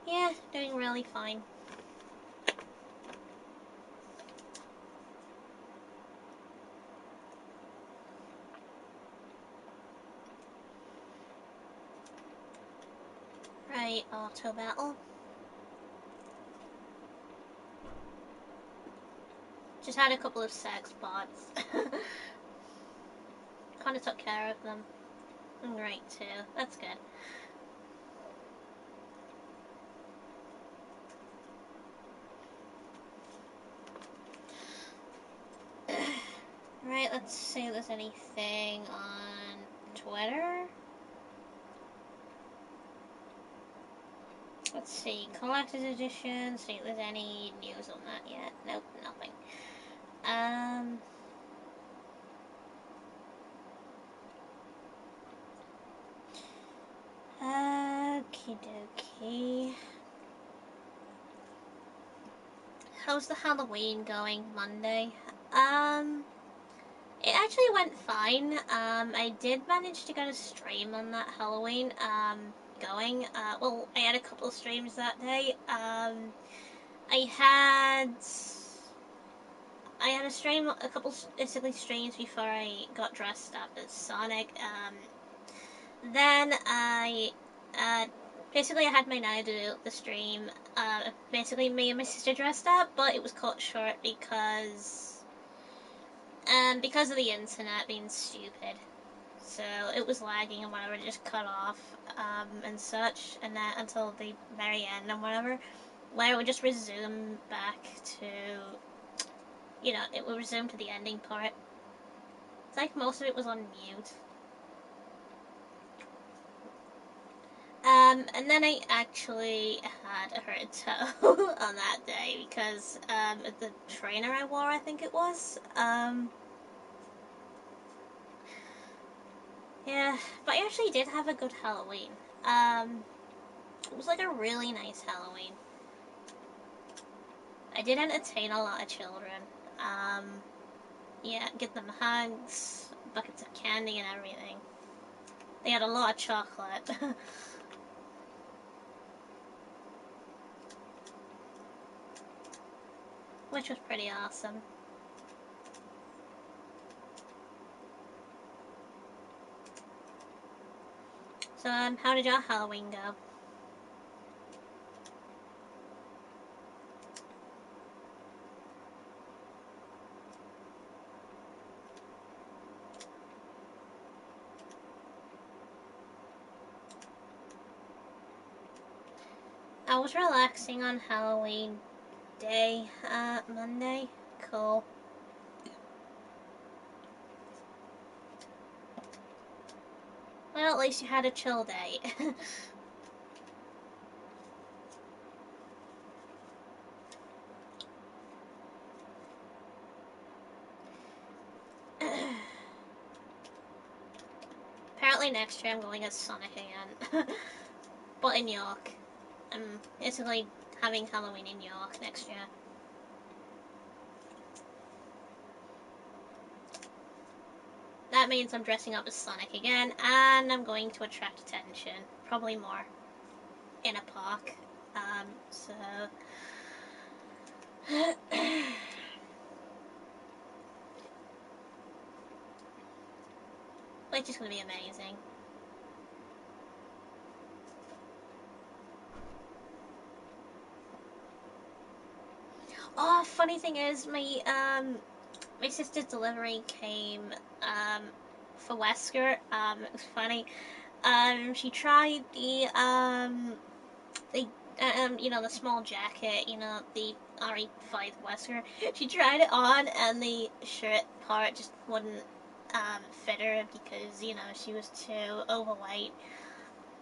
Yeah, doing really fine. Right, auto battle. Just had a couple of sex bots. Kinda took care of them. Right, too. That's good. Right, let's see if there's anything on Twitter. Let's see, collector's edition. See if there's any news on that yet. Nope, nothing. Um. Okie dokie. How's the Halloween going Monday? Um. It actually went fine. I did manage to get a stream on that Halloween. Going. Well, I had a couple of streams that day. I had I had a stream, a couple basically streams before I got dressed up as Sonic. Then basically I had my now do the stream. Basically me and my sister dressed up, but it was cut short because of the internet being stupid. So it was lagging and whatever, it just cut off and such, and then until the very end and whatever, where it would just resume back to, it would resume to the ending part. It's like most of it was on mute. And then I actually had a hurt toe on that day because the trainer I wore, I think it was. Yeah, but I actually did have a good Halloween. Um, it was like a really nice Halloween. I did entertain a lot of children. Um, yeah, get them hugs, buckets of candy, and everything. They had a lot of chocolate. Which was pretty awesome. So, how did your Halloween go? I was relaxing on Halloween day, Monday. Cool. Well, at least you had a chill day. Apparently next year I'm going as Sonic again. But in York. I'm basically having Halloween in York next year. That means I'm dressing up as Sonic again, and I'm going to attract attention. Probably more. in a park. So which is going to be amazing. Oh, funny thing is, my sister's delivery came for Wesker. It was funny. She tried the the small jacket, the RE5 Wesker. She tried it on, and the shirt part just wouldn't fit her because she was too overweight.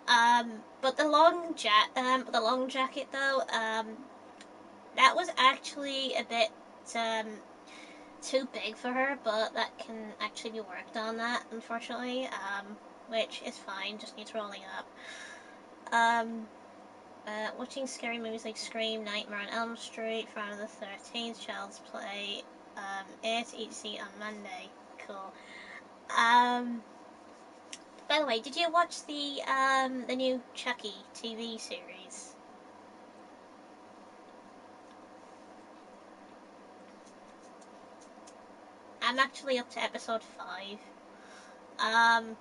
But the long jacket though, that was actually a bit um too big for her, but that can actually be worked on. That unfortunately, which is fine. Just needs rolling up. Um, watching scary movies like Scream, Nightmare on Elm Street, Friday the 13th, Child's Play, It, etc. on Monday. Cool. Um, by the way, did you watch the new Chucky TV series? I'm actually up to episode 5. Um,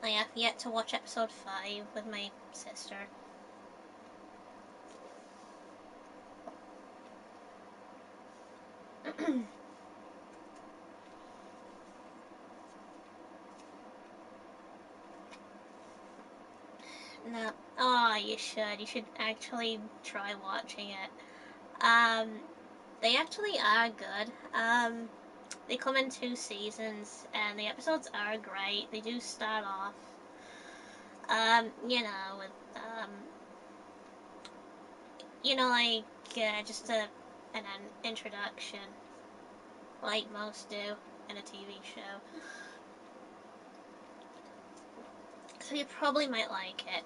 I have yet to watch episode 5 with my sister. No. Oh, you should. You should actually try watching it. Um, they actually are good. They come in 2 seasons, and the episodes are great. They do start off, with, like, just an introduction, like most do in a TV show. So you probably might like it.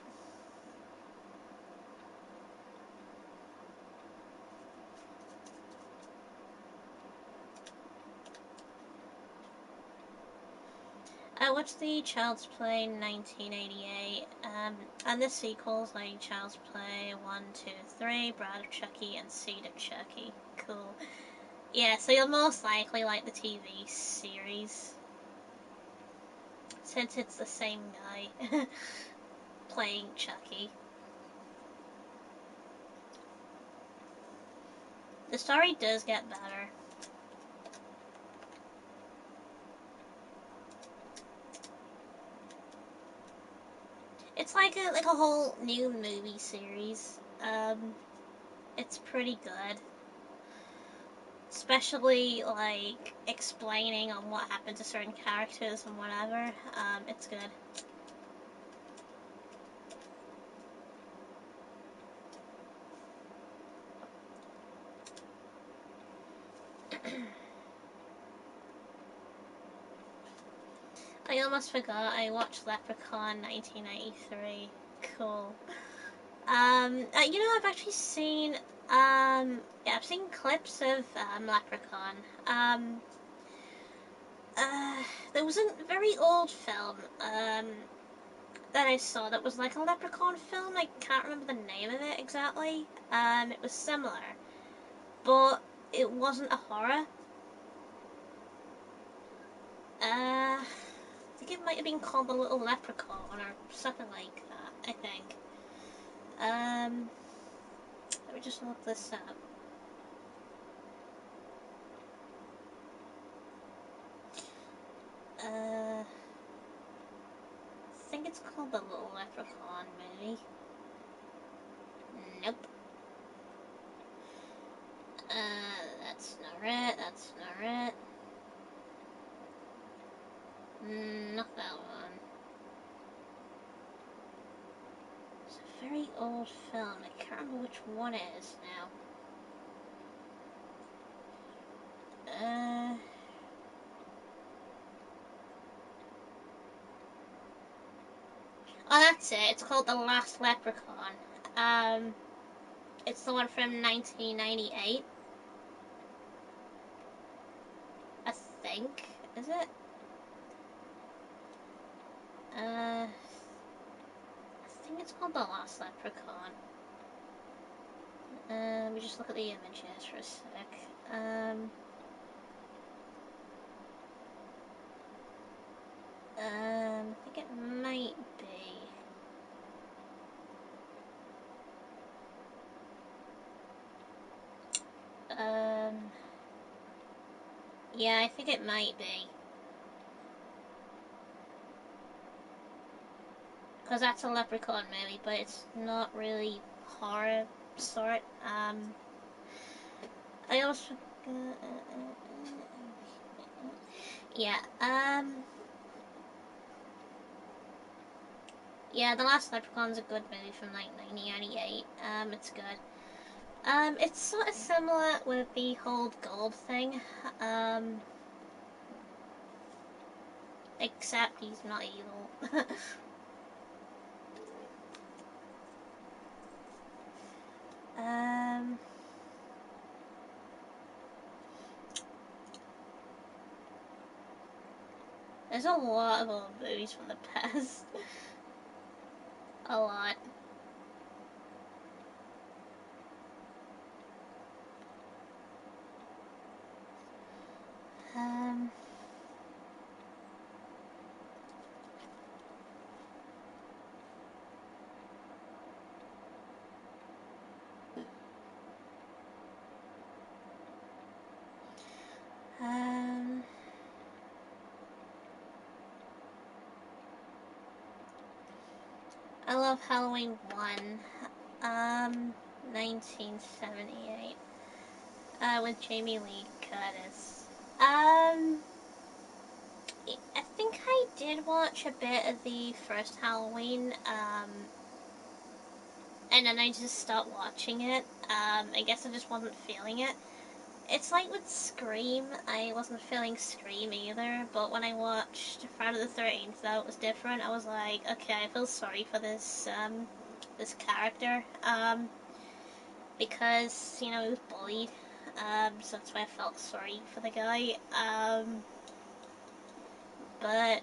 I watched the Child's Play 1988, and the sequels like Child's Play 1, 2, 3, Bride of Chucky, and Seed of Chucky. Cool. Yeah, so you'll most likely like the TV series, since it's the same guy playing Chucky. The story does get better. It's like a whole new movie series. It's pretty good. Especially like explaining on what happened to certain characters and whatever. It's good. I almost forgot I watched Leprechaun 1993. Cool. I've actually seen yeah, I've seen clips of Leprechaun. Um, uh, there was a very old film that I saw that was like a Leprechaun film. I can't remember the name of it exactly. It was similar, but it wasn't a horror. I think it might have been called The Little Leprechaun or something like that. I think. Let me just look this up. I think it's called The Little Leprechaun, maybe. Nope. That's not it. That's not it. Not that one. It's a very old film. I can't remember which one it is now. Oh, that's it. It's called The Last Leprechaun. Um, it's the one from 1998. I think. Is it? I think it's called The Last Leprechaun. Let me just look at the images for a sec. I think it might be. Um, yeah, I think it might be. Because that's a Leprechaun movie, but it's not really horror sort. I also. Yeah, yeah, The Last Leprechaun's a good movie from like 1998. It's good. It's sort of similar with the whole gold thing. Um, except he's not evil. um, there's a lot of old movies from the past. A lot. Um, um, I love Halloween 1. 1978. With Jamie Lee Curtis. I think I did watch a bit of the first Halloween, and then I just stopped watching it. I guess I just wasn't feeling it. It's like with Scream, I wasn't feeling Scream either, but when I watched Friday the 13th, though, it was different. I was like, okay, I feel sorry for this character, because, you know, he was bullied, so that's why I felt sorry for the guy, but,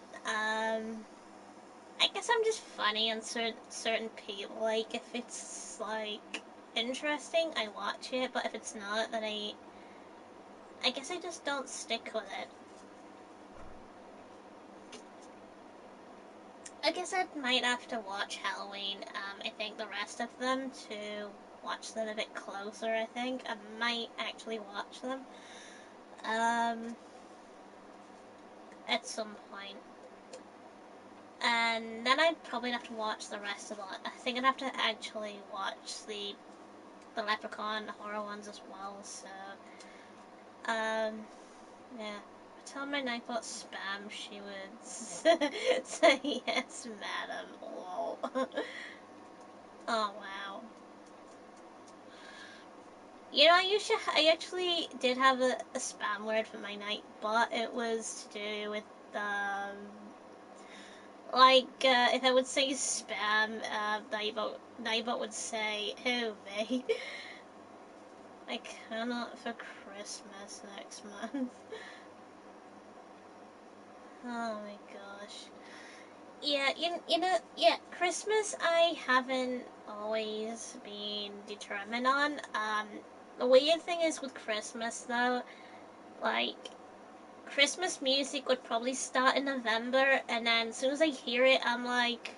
I guess I'm just funny on certain people. Like, if it's like interesting, I watch it. But if it's not, then I guess I just don't stick with it. I guess I might have to watch Halloween. I think the rest of them to watch them a bit closer. I think I might actually watch them. Um, at some point. And then I'd probably have to watch the rest of it. I think I'd have to actually watch the Leprechaun horror ones as well. So yeah. Tell my Nightbot spam, she would say yes, madam. Lol. Oh wow. You know, I actually did have a spam word for my Nightbot. It was to do with like if I would say spam, Nightbot would say, "Who me?" I cannot for Christmas next month. Oh my gosh. Yeah, yeah, Christmas I haven't always been determined on. The weird thing is with Christmas though, like, Christmas music would probably start in November, and then as soon as I hear it, I'm like,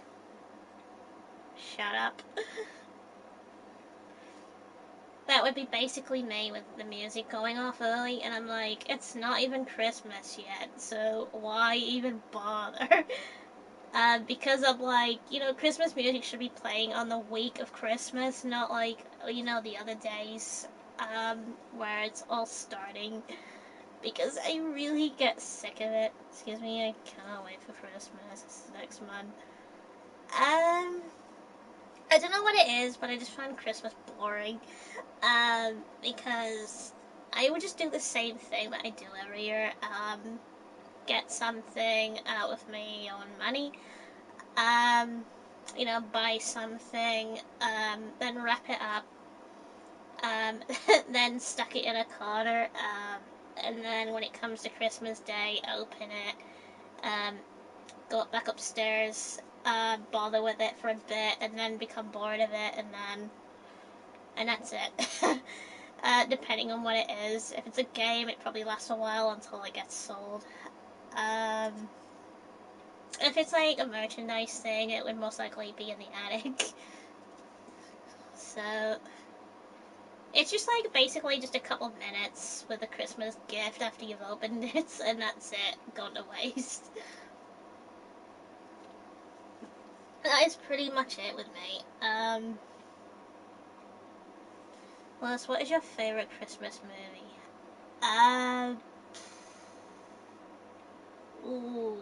shut up. That would be basically me with the music going off early, and I'm like, it's not even Christmas yet, so why even bother? Because I'm like, Christmas music should be playing on the week of Christmas, not like, the other days, where it's all starting. Because I really get sick of it. Excuse me, I cannot wait for Christmas. It's next month. I don't know what it is, but I just find Christmas boring. Because I would just do the same thing that I do every year. Get something out with my own money. Um, buy something, then wrap it up, then stuck it in a corner, and then when it comes to Christmas Day, open it, um, go back upstairs, bother with it for a bit and then become bored of it, and that's it. Depending on what it is. If it's a game, it probably lasts a while until it gets sold. Um, if it's like a merchandise thing, it would most likely be in the attic. So it's just like basically just a couple minutes with a Christmas gift after you've opened it, and that's it, gone to waste. That is pretty much it with me. Liz, what is your favorite Christmas movie? Um, ooh,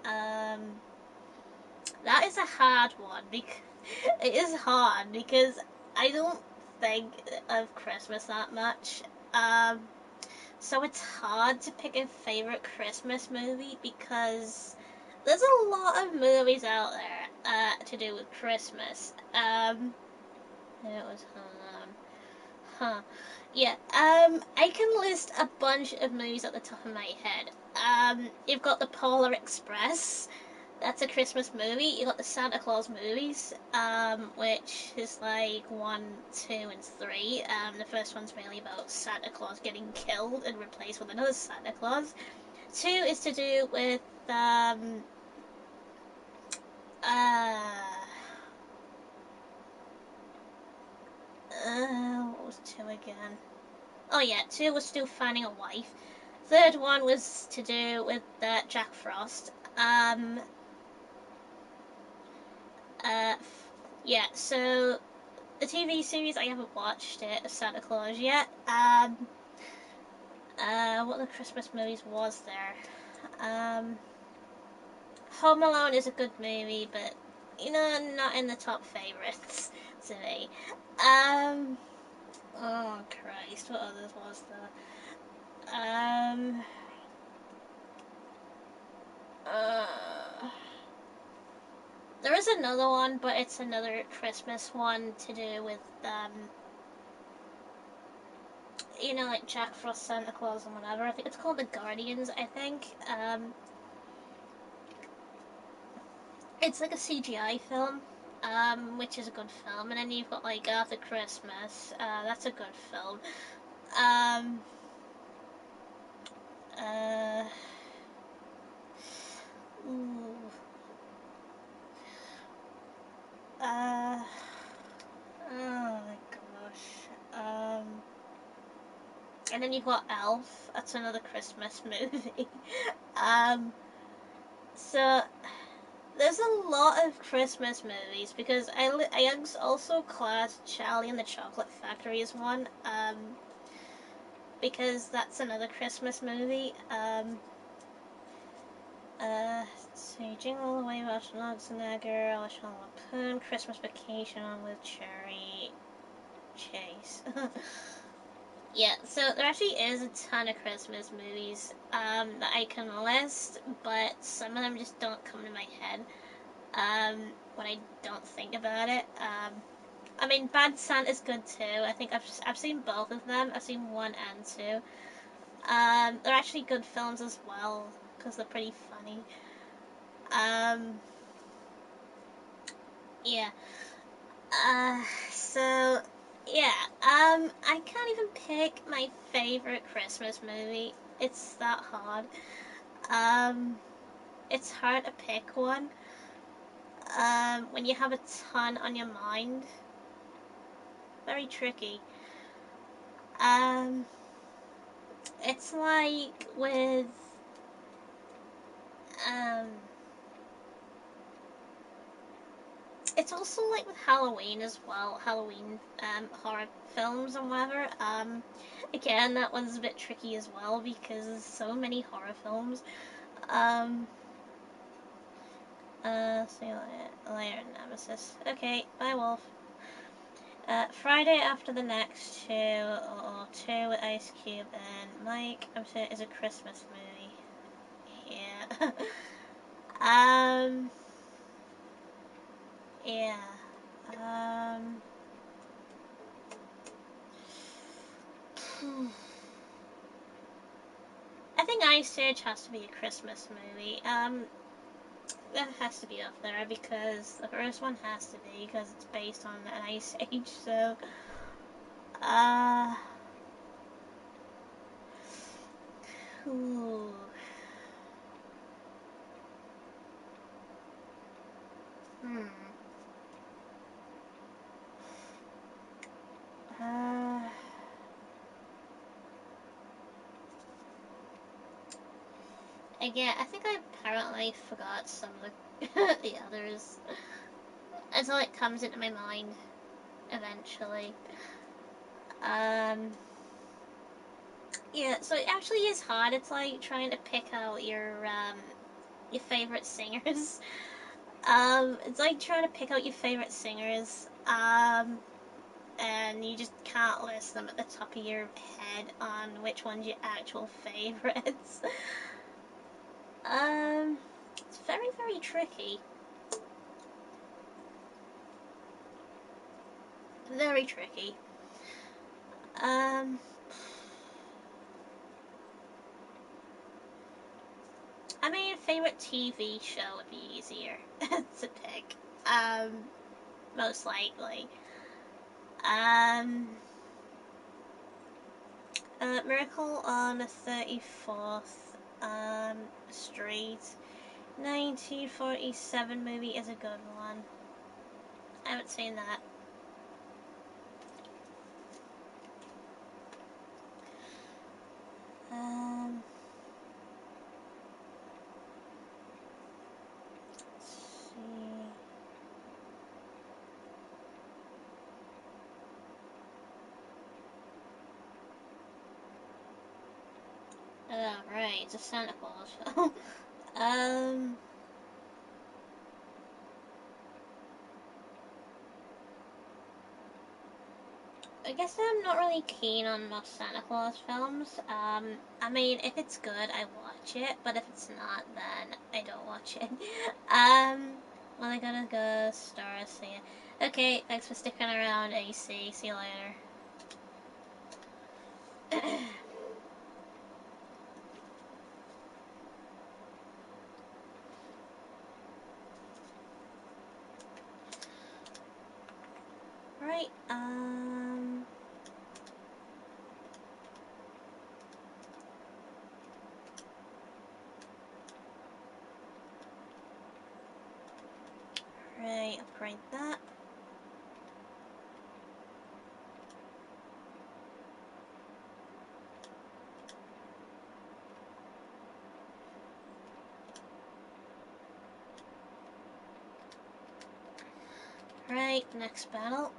um, that is a hard one because it is hard because I don't think of Christmas that much. Um, so it's hard to pick a favorite Christmas movie because there's a lot of movies out there to do with Christmas. It was huh. Yeah. I can list a bunch of movies at the top of my head. You've got the Polar Express. That's a Christmas movie. You got the Santa Claus movies, which is like 1, 2, and 3. The first one's really about Santa Claus getting killed and replaced with another Santa Claus. 2 is to do with uh, what was 2 again? Oh yeah, 2 was still finding a wife. Third one was to do with Jack Frost. Uh, yeah, so the TV series I haven't watched it of Santa Claus yet. What other Christmas movies was there? Um, Home Alone is a good movie, but not in the top favorites to me. Um, oh Christ, what others was there? Uh, there is another one, but it's another Christmas one to do with like Jack Frost, Santa Claus, and whatever. I think it's called The Guardians. I think. It's like a CGI film, which is a good film, and then you've got like Arthur Christmas. That's a good film. Um, uh, ooh, uh, oh my gosh. And then you've got Elf. That's another Christmas movie. um, so there's a lot of Christmas movies because I also class Charlie and the Chocolate Factory as one. Because that's another Christmas movie. So Jingle All the Way, Rush Logs and that Girl, Sean Lampoon, Christmas Vacation with Cherry Chase. Yeah, so there actually is a ton of Christmas movies that I can list, but some of them just don't come to my head when I don't think about it. I mean, Bad Santa's good too. I think I've seen both of them. I've seen 1 and 2. They're actually good films as well because they're pretty funny. Um, yeah. So yeah. I can't even pick my favorite Christmas movie. It's that hard. Um, it's hard to pick one. When you have a ton on your mind, very tricky. Um, it's like with um it's also like with Halloween as well. Halloween horror films and whatever. Again, that one's a bit tricky as well because there's so many horror films. Um, See you later, Nemesis. Okay, bye, Wolf. Friday after the next two, or 2 with Ice Cube and Mike. I'm sure is a Christmas movie. Yeah. um. Yeah. Um. I think Ice Age has to be a Christmas movie. that has to be up there because the first one has to be because it's based on an ice age. So, uh, ooh. Hmm. Uh, Again, I think I apparently forgot some of the the others until it comes into my mind eventually. Um, yeah, so it actually is hard. It's like trying to pick out your favorite singers. It's like trying to pick out your favorite singers. And you just can't list them at the top of your head on which one's your actual favorites. um, it's very, very tricky. Very tricky. Um, I mean, favorite TV show would be easier to pick. Um, Most likely. Um, Miracle on the 34th Street. 1947 movie is a good one. I haven't seen that. Um, let's see. Oh, right, it's a Santa Claus film. um, I guess I'm not really keen on most Santa Claus films. I mean, if it's good, I watch it, but if it's not, then I don't watch it. Well, I gotta go stars, see ya. Okay, thanks for sticking around, AC. See you later. Right, right, upgrade that. Right, next battle.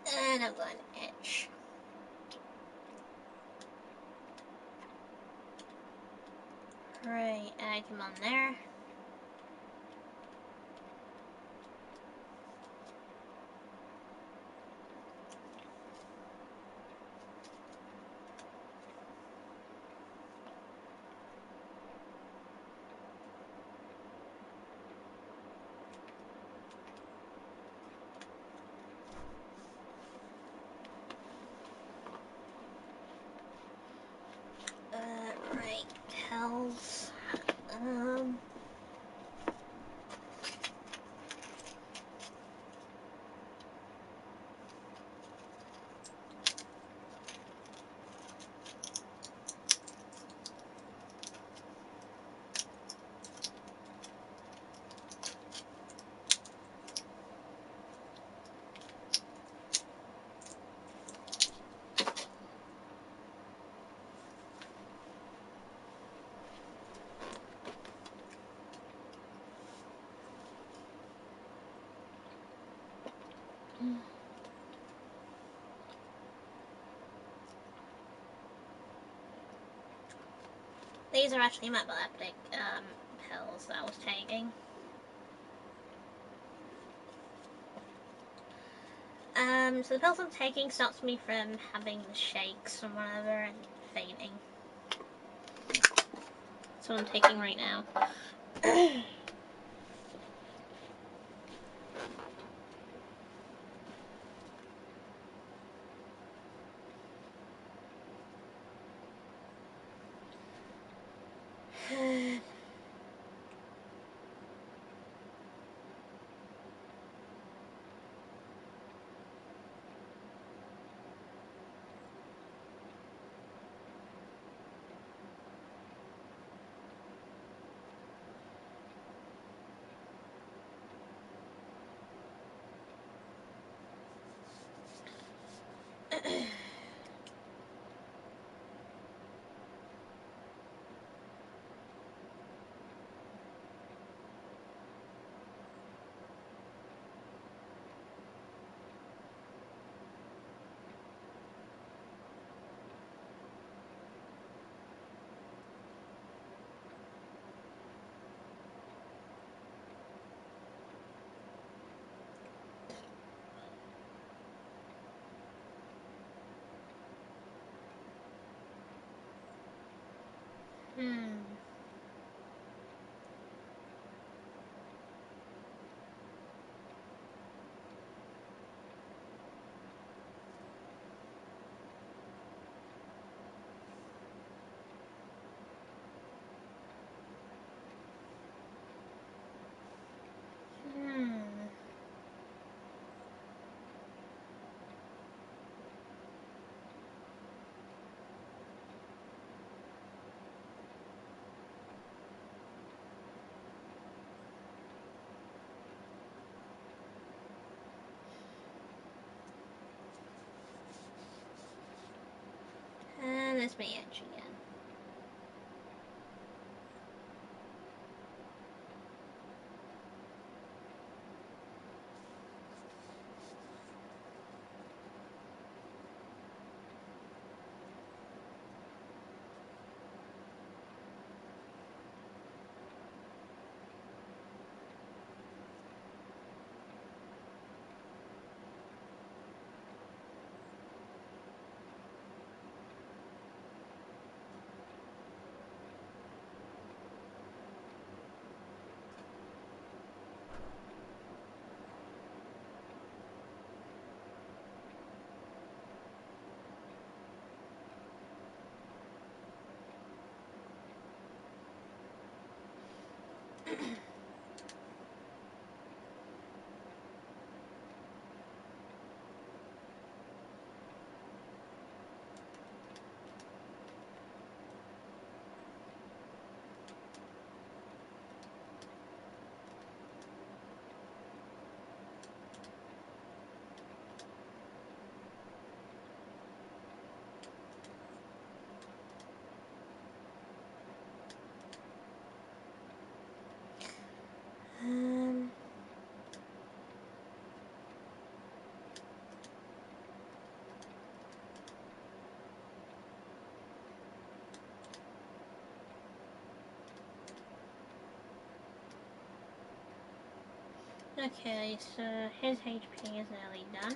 And I'm going to itch. Right, add him on there. Right, tells. Um, These are actually my epileptic pills that I was taking. So the pills I'm taking stops me from having the shakes and whatever and fainting. That's what I'm taking right now. Hmm. Hmm. And this may itch again. Um. Okay, so his HP is nearly done.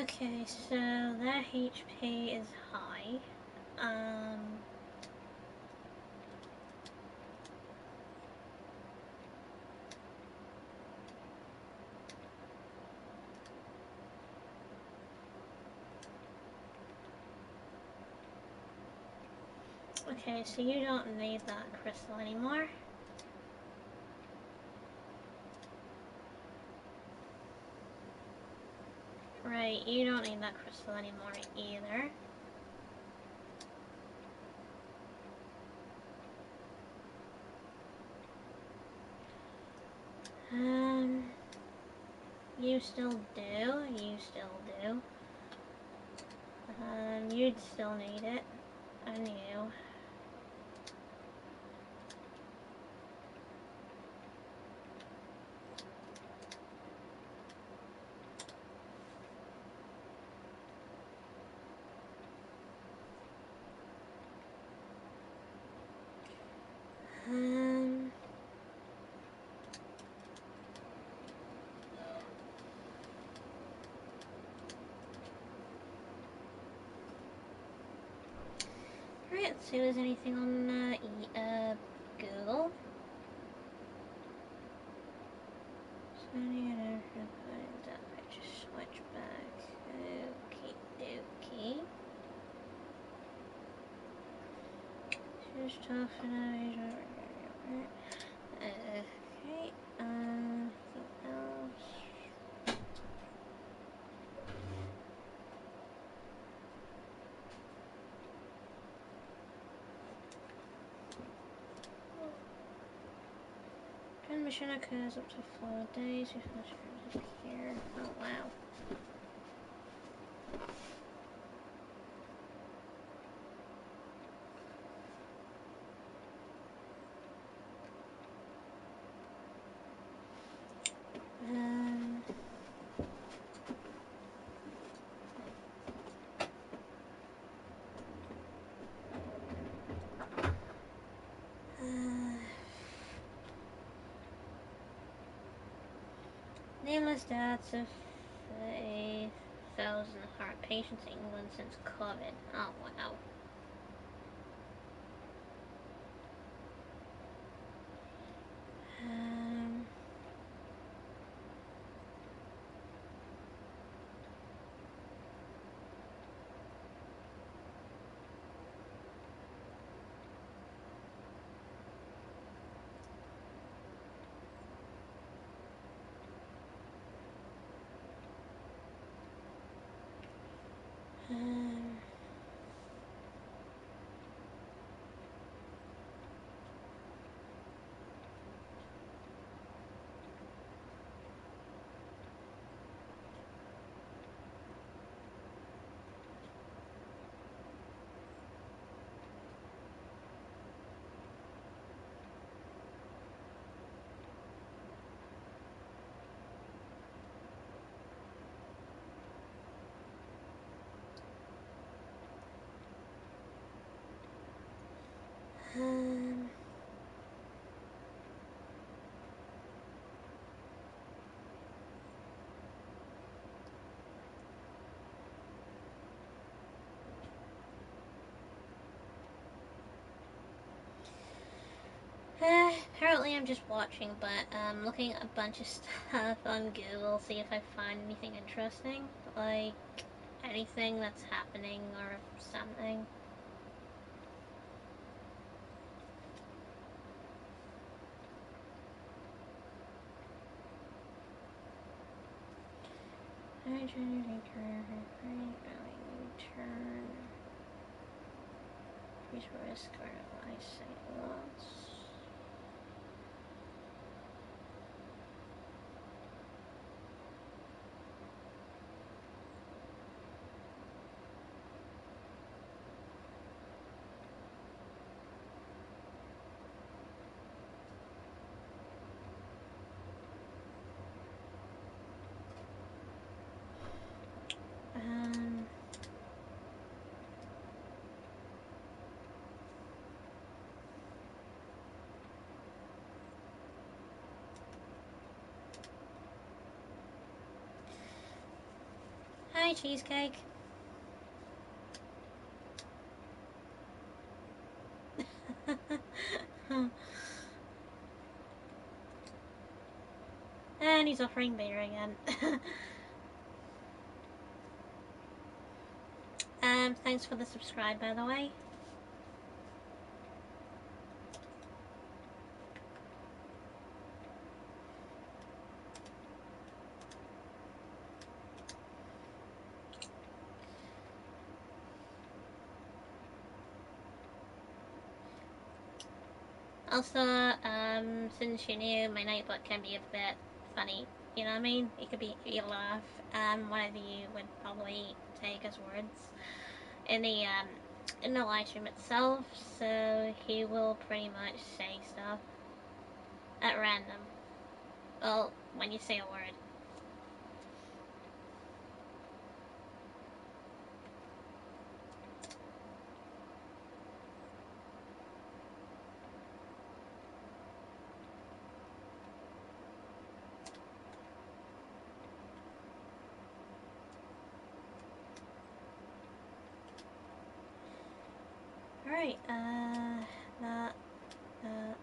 Okay, so that HP is high. Um, okay, so you don't need that crystal anymore. Right, you don't need that crystal anymore either. Um, you still do. You still do. You'd still need it. I knew. Um, Alright, let's see if there's anything on Google. So I just switch back. Okie dokie. Just tough and okay. Anything else? Transmission occurs up to 4 days before the appear. Oh wow. Um, uh, nameless deaths of 1,000 heart patients in England since COVID. Oh wow. Um, um, um, apparently I'm just watching, but looking at a bunch of stuff on Google, see if I find anything interesting, like anything that's happening or something. Turn. Increase risk or eyesight loss. Um, Hi, Cheesecake. And he's offering beer again. Thanks for the subscribe, by the way. Also, since you're new, my notebook can be a bit funny. You know what I mean? It could be you laugh. Whatever you would probably take as words in the live stream itself. So he will pretty much say stuff at random. Well, when you say a word. Alright, that, uh,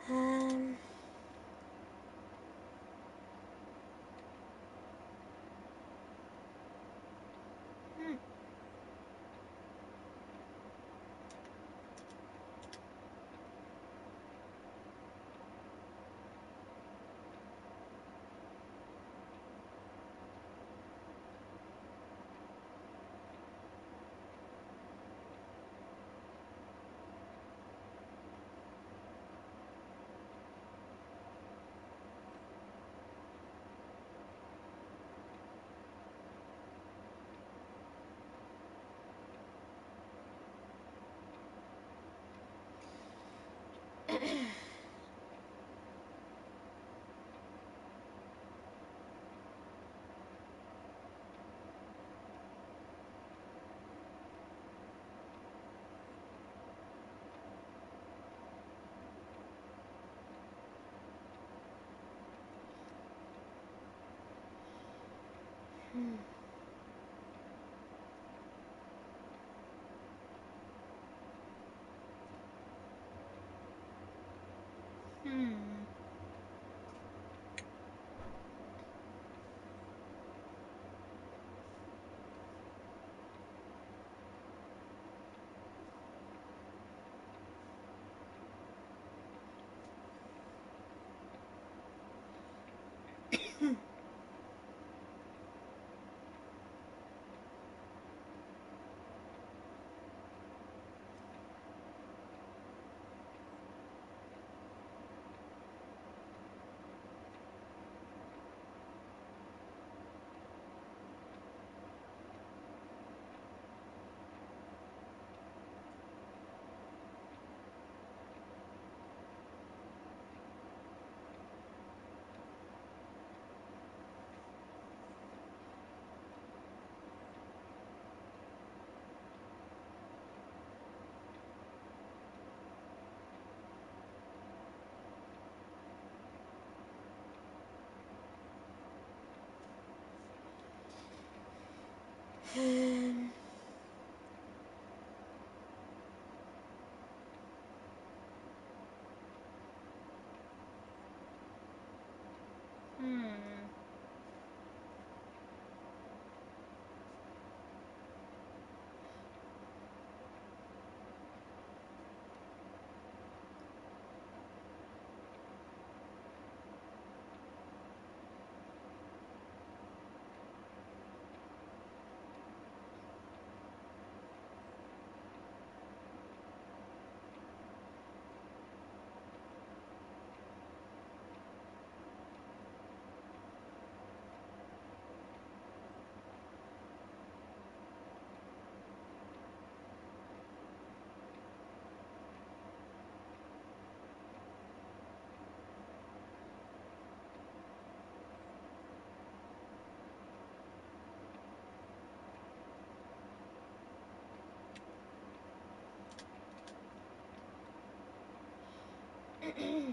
um, hmm. Hmm. Hmm. Um, hmm. Hmm.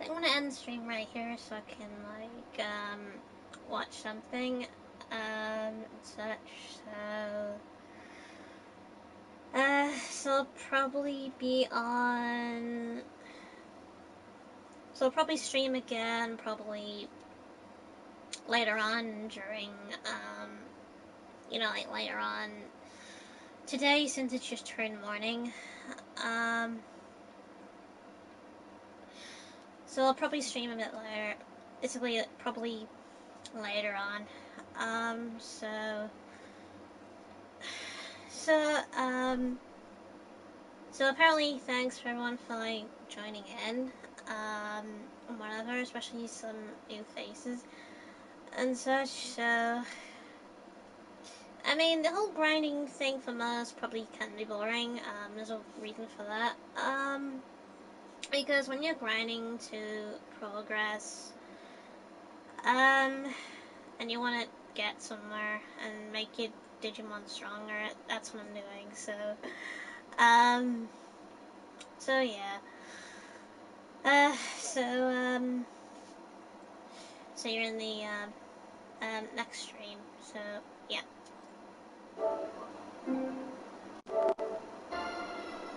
I'm gonna end the stream right here so I can like watch something and such. So I'll probably be on. So I'll probably stream again, probably later on during like later on today since it's just turned morning. Um, so I'll probably stream a bit later. It's probably later on. Um, so so um so apparently thanks for everyone for like joining in. And whatever, especially some new faces and such. So I mean, the whole grinding thing for most probably can be boring. There's a reason for that. Because when you're grinding to progress, um, and you want to get somewhere and make your Digimon stronger, that's what I'm doing. Um, so yeah. So so you're in the next stream. So yeah.